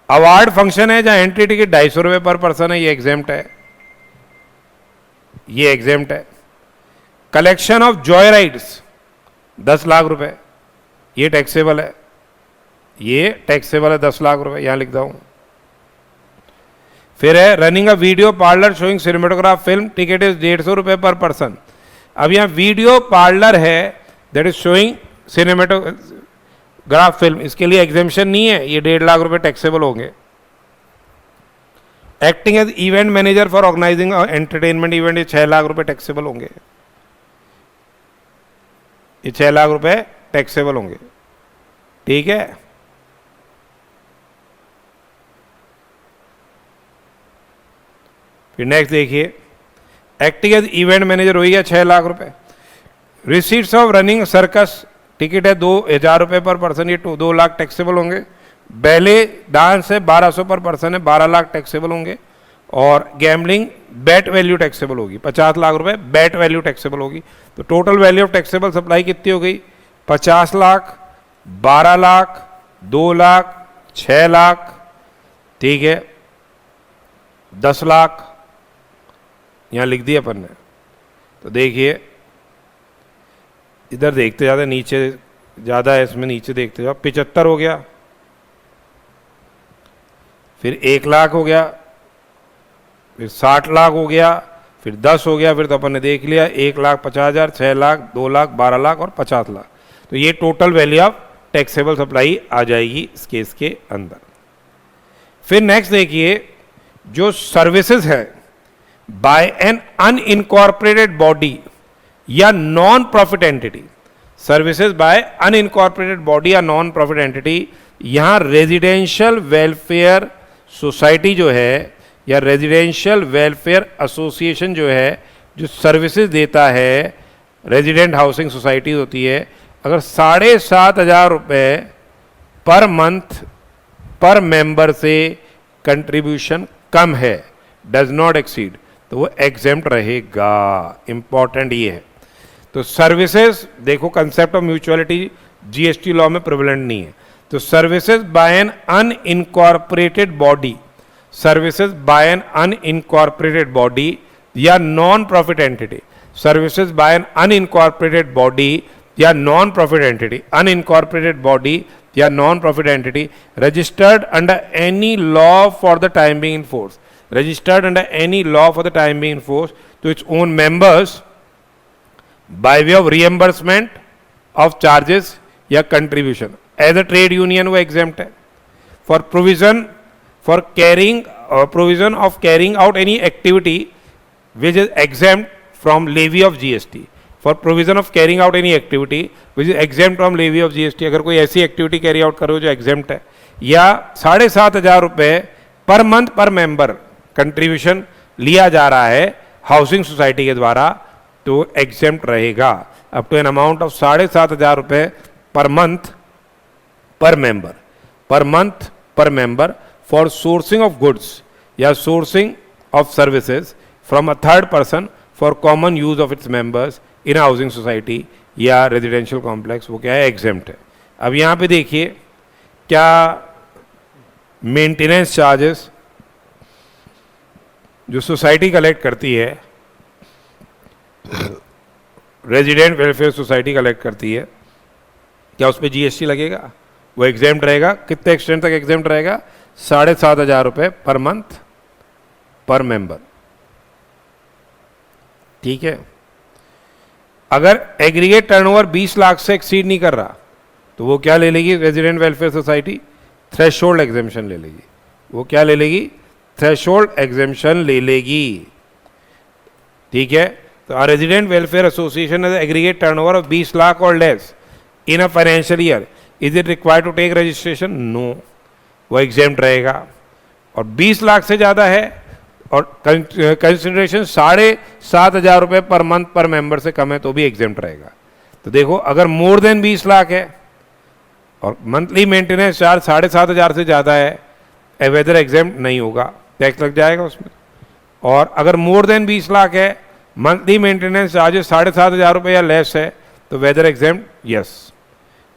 अवार्ड फंक्शन है जहां एंट्री टिकट 250 रुपये पर पर्सन है, ये एग्जेम्प्ट है, ये एग्जेम्प्ट है। Collection of Joy rides 10 lakh रुपए, ये टैक्सेबल है, ये टैक्सेबल है 10 लाख रुपए, यहां लिख दो। फिर है running a video parlour showing cinematograph film, ticket is 150 रुपये पर पर्सन। अब यहाँ वीडियो पार्लर है that is showing cinematograph film, इसके लिए एग्जेम्पशन नहीं है, ये 1.5 लाख रुपए टैक्सेबल होंगे। Acting as event manager for organising entertainment event, ये 6 लाख रुपए टैक्सेबल होंगे, ये 6 लाख रुपए टैक्सेबल होंगे। ठीक है, फिर नेक्स्ट देखिए, एक्टिंग एज इवेंट मैनेजर हो गया 6 लाख रुपए। Receipts of running circus, ticket है 2,000 रुपये पर पर्सन, ये 2 लाख टैक्सेबल होंगे। बैले डांस है 1200 पर पर्सन है, 12 लाख टैक्सेबल होंगे। और गैम्बलिंग बैट वैल्यू टैक्सेबल होगी 50 लाख रुपए, बैट वैल्यू टैक्सेबल होगी। तो total value of taxable supply कितनी हो गई, 50 लाख, 12 लाख, 2 लाख, 6 लाख, ठीक है, 10 लाख, यहां लिख दिया अपन ने। तो देखिए इधर देखते ज़्यादा, नीचे ज़्यादा है इसमें, नीचे देखते जाओ, 75 हो गया, फिर 1 लाख हो गया, फिर 60 लाख हो गया, फिर 10 हो गया, फिर तो अपन ने देख लिया 1,50,000, 6 लाख, 2 लाख, 12 लाख और 50 लाख। तो ये total value of taxable supply आ जाएगी इस केस के अंदर। फिर नेक्स्ट देखिए, जो सर्विसेज है बाय एन अनइनकॉर्पोरेटेड बॉडी या non profit entity, services bye unincorporated body या नॉन प्रॉफिट एंटिटी, यहां रेजिडेंशियल वेलफेयर सोसाइटी जो है या रेजिडेंशियल वेलफेयर एसोसिएशन जो है, जो सर्विसेज देता है, रेजिडेंट हाउसिंग सोसाइटी होती है, अगर 7,500 रुपये पर मंथ पर मेंबर से कंट्रीब्यूशन कम है, डज नॉट एक्सीड, तो वो एग्जेम्प्ट रहेगा। इंपॉर्टेंट ये है। तो सर्विसेज देखो, concept of mutuality GST law में प्रिवेलेंट नहीं है। तो services by an unincorporated body, services by an unincorporated body या non profit entity, services by an unincorporated body या non profit entity, unincorporated body या non profit entity registered under any law for the time being in force, registered under any law for the time being in force to its own members by way of reimbursement of charges या contribution, as a trade union वो exempt है। for provision for carrying provision of carrying out any activity which is exempt from levy of GST, for provision of carrying out any activity which is exempt from levy of GST, अगर कोई ऐसी एक्टिविटी कैरी आउट करो जो exempt है, या 7,500 रुपये per month per member contribution लिया जा रहा है हाउसिंग सोसाइटी के द्वारा, तो एग्जेम्प्ट रहेगा up to an amount of 7,500 रुपये per month per member, per month per member for sourcing of goods या sourcing of services from a third person for common use of its members in housing society या रेजिडेंशियल कॉम्प्लेक्स, वो क्या है, एग्जेम्प्ट है। अब यहाँ पे देखिए क्या मेंटेनेंस चार्जेस जो सोसाइटी कलेक्ट करती है, रेजिडेंट वेलफेयर सोसाइटी कलेक्ट करती है, क्या उस पर जीएसटी लगेगा, वो एग्जेम्प्ट रहेगा। कितने एक्सटेंट तक एग्जेम्प्ट रहेगा, 7,500 रुपये पर मंथ पर मेंबर, ठीक है। अगर एग्रीगेट टर्नओवर 20 लाख से एक्सीड नहीं कर रहा तो वो क्या ले लेगी, resident welfare society threshold exemption ले लेगी, वो क्या ले लेगी, थ्रेशोल्ड एग्जेम्पशन ले लेगी, ठीक है। तो a resident welfare association has aggregate turnover of 20 lakh or less in a financial year. Is it required to take registration? No. वो exempt रहेगा. और 20 लाख से ज़्यादा है और कंसिडरेशन 7,500 रुपये पर मंथ पर मेंबर से कम है तो भी एग्जेम्प्ट रहेगा. तो देखो अगर मोर देन 20 लाख है और मंथली मेंटेनेंस चार्ज 7,500 से ज़्यादा है, वेदर एग्जेम्प्ट नहीं होगा, टैक्स लग जाएगा उसमें. और अगर मोर देन 20 लाख है, मंथली मेंटेनेंस चार्जेस 7,500 रुपये या लेस है तो वेदर एग्जेम्प्ट यस.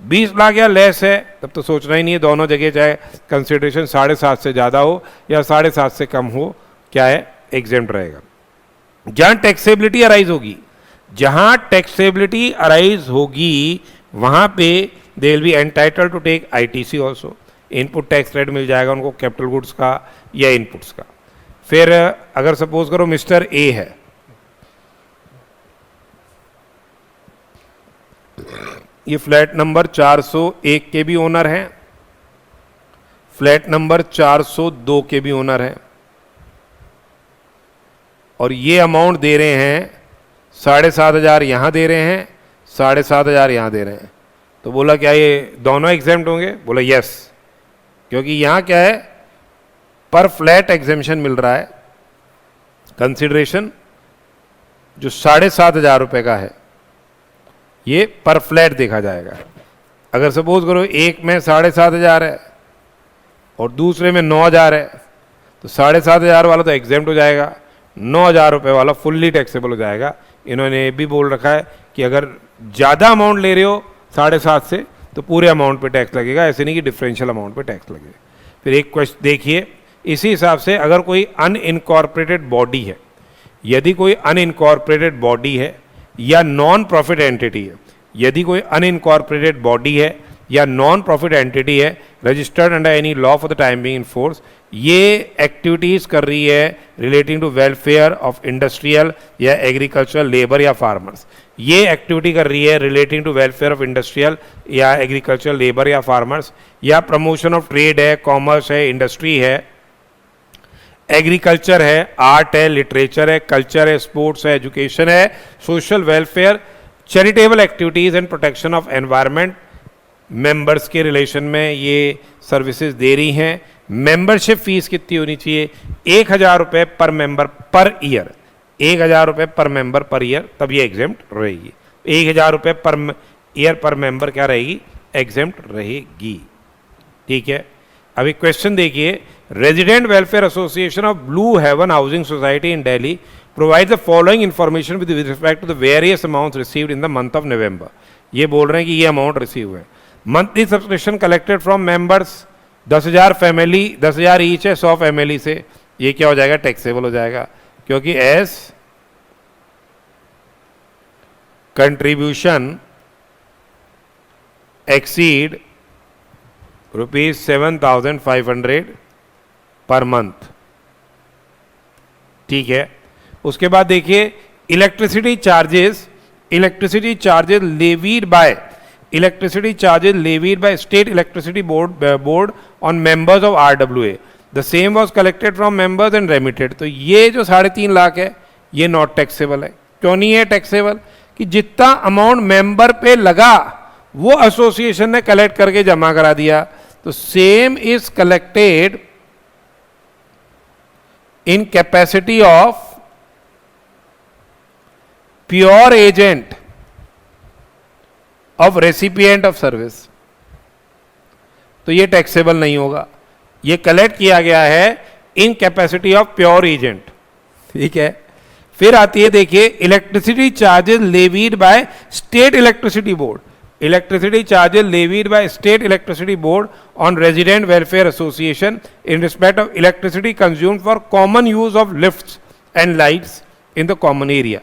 20 लाख या लेस है तब तो सोचना ही नहीं है, दोनों जगह चाहे कंसिडरेशन 7,500 से ज़्यादा हो या 7,500 से कम हो, क्या है एग्जेम्प्ट रहेगा. जहाँ टैक्सेबिलिटी अराइज होगी, जहाँ टैक्सेबिलिटी अराइज होगी वहाँ पे they will be entitle to take ITC also. Input tax credit मिल जाएगा उनको कैपिटल गुड्स का या इनपुट्स का. फिर अगर सपोज करो मिस्टर ए है, ये फ्लैट नंबर 401 के भी ओनर हैं, फ्लैट नंबर 402 के भी ओनर हैं और ये अमाउंट दे रहे हैं 7,500 यहाँ दे रहे हैं, 7,500 यहाँ दे रहे हैं. तो बोला क्या ये दोनों एग्जेम्प्ट होंगे? बोला यस, क्योंकि यहाँ क्या है पर फ्लैट एग्जेम्पशन मिल रहा है. कंसिडरेशन जो 7,500 रुपये का है ये पर फ्लैट देखा जाएगा. अगर सपोज करो एक में 7,500 है और दूसरे में 9,000 है तो 7,500 वाला तो एग्जेम्प्ट हो जाएगा, 9,000 रुपये वाला फुल्ली टैक्सेबल हो जाएगा. इन्होंने ये भी बोल रखा है कि अगर ज़्यादा अमाउंट ले रहे हो 7,500 से तो पूरे अमाउंट पे टैक्स लगेगा, ऐसे नहीं कि डिफरेंशियल अमाउंट पे टैक्स लगेगा. फिर एक क्वेश्चन देखिए, इसी हिसाब से अगर कोई अनइनकॉर्पोरेटेड बॉडी है, यदि कोई अनइनकॉर्पोरेटेड बॉडी है या नॉन प्रॉफिट एंटिटी है, यदि कोई अनइनकॉर्पोरेटेड बॉडी है या नॉन प्रॉफिट एंटिटी है registered under any law for the time being in force, ये एक्टिविटीज़ कर रही है relating to welfare of industrial या एग्रीकल्चरल लेबर या फार्मर्स, ये एक्टिविटी कर रही है relating to welfare of industrial या एग्रीकल्चरल लेबर या फार्मर्स, या प्रमोशन ऑफ ट्रेड है, कॉमर्स है, इंडस्ट्री है, एग्रीकल्चर है, आर्ट है, लिटरेचर है, कल्चर है, स्पोर्ट्स है, एजुकेशन है, social welfare, charitable activities and protection of environment, members के रिलेशन में ये सर्विसेज दे रही हैं. मेंबरशिप फीस कितनी होनी चाहिए? 1,000 रुपये पर मेंबर पर ईयर, 1,000 रुपये पर मेंबर पर ईयर, तब ये एग्जेम्प्ट रहेगी. 1,000 रुपये पर ईयर पर मेंबर क्या रहेगी? एग्जेम्प्ट रहेगी. ठीक है. अभी क्वेश्चन देखिए, resident welfare association of Blue Heaven housing society in Delhi provides the following information with respect to the various amounts received in the month of November. ये बोल रहे हैं कि ये अमाउंट रिसीव हुए. Monthly subscription collected from members 10,000 family, 10,000 each है 100 फैमिली से, ये क्या हो जाएगा? टैक्सेबल हो जाएगा, क्योंकि as contribution exceed ₹7,500 per month. ठीक है. उसके बाद देखिए electricity charges levied by state electricity board on members of RWA. The same was collected from members and remitted. तो ये जो 3.5 लाख है ये नॉट टैक्सेबल है. क्यों नहीं है टैक्सेबल? कि जितना अमाउंट मेंबर पे लगा वो एसोसिएशन ने कलेक्ट करके जमा करा दिया. तो same is collected in capacity of pure agent of recipient of service, तो ये टैक्सेबल नहीं होगा. ये कलेक्ट किया गया है in capacity of pure agent. ठीक है. फिर आती है देखिए electricity charges levied by state electricity board. Electricity charges levied by state electricity board on resident welfare association in respect of electricity consumed for common use of lifts and lights in the common area.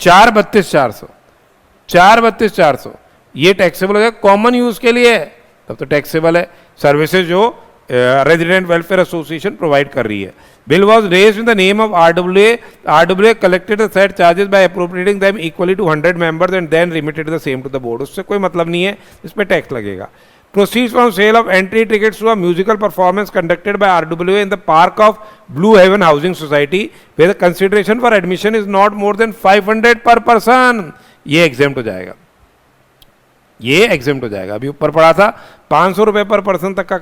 4,32,400 ये टैक्सेबल हो जाएगा. कॉमन यूज के लिए है तब तो टैक्सेबल है. सर्विसेज जो रेजिडेंट वेलफेयर एसोसिएशन प्रोवाइड कर रही है. Bill was raised in the name of RWA collected the set charges by appropriating them equally to 100 members and then remitted the same to the board. उससे कोई मतलब नहीं है, इस पर टैक्स लगेगा. proceeds from sale of entry tickets to a musical performance conducted by RWA in the park of Blue Haven Housing Society where the consideration for admission is not more than 500 per person, ये exempt हो जाएगा, ये exempt हो जाएगा. अभी ऊपर पढ़ा था 500 रुपये पर पर्सन तक का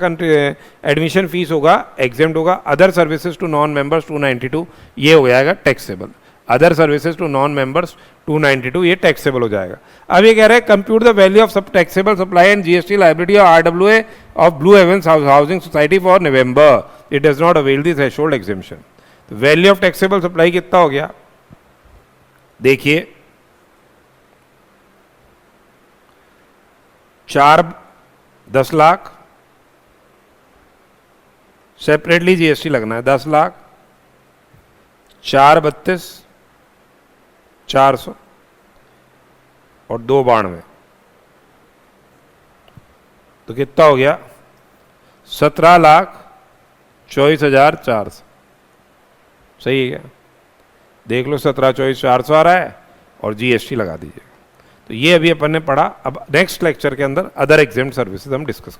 एडमिशन फीस होगा, एग्जेम्प्ट होगा. Other services to non members 292, ये हो जाएगा taxable. Other services to non members 292, ये टैक्सेबल हो जाएगा. अब ये कह रहे हैं compute the value of sub taxable supply and GST liability of RWA of Blue Havens housing society for November. It does not avail the threshold exemption. तो वैल्यू ऑफ टैक्सेबल सप्लाई कितना हो गया, देखिए 10 लाख, सेपरेटली जीएसटी लगना है 10 लाख, 432 400 और 292, तो कितना हो गया 17,24,400. सही है क्या, देख लो 17,24,400 आ रहा है और जीएसटी लगा दीजिए. तो ये अभी अपन ने पढ़ा. अब नेक्स्ट लेक्चर के अंदर अदर एग्जेम्प्ट सर्विसेज हम डिस्कस करेंगे.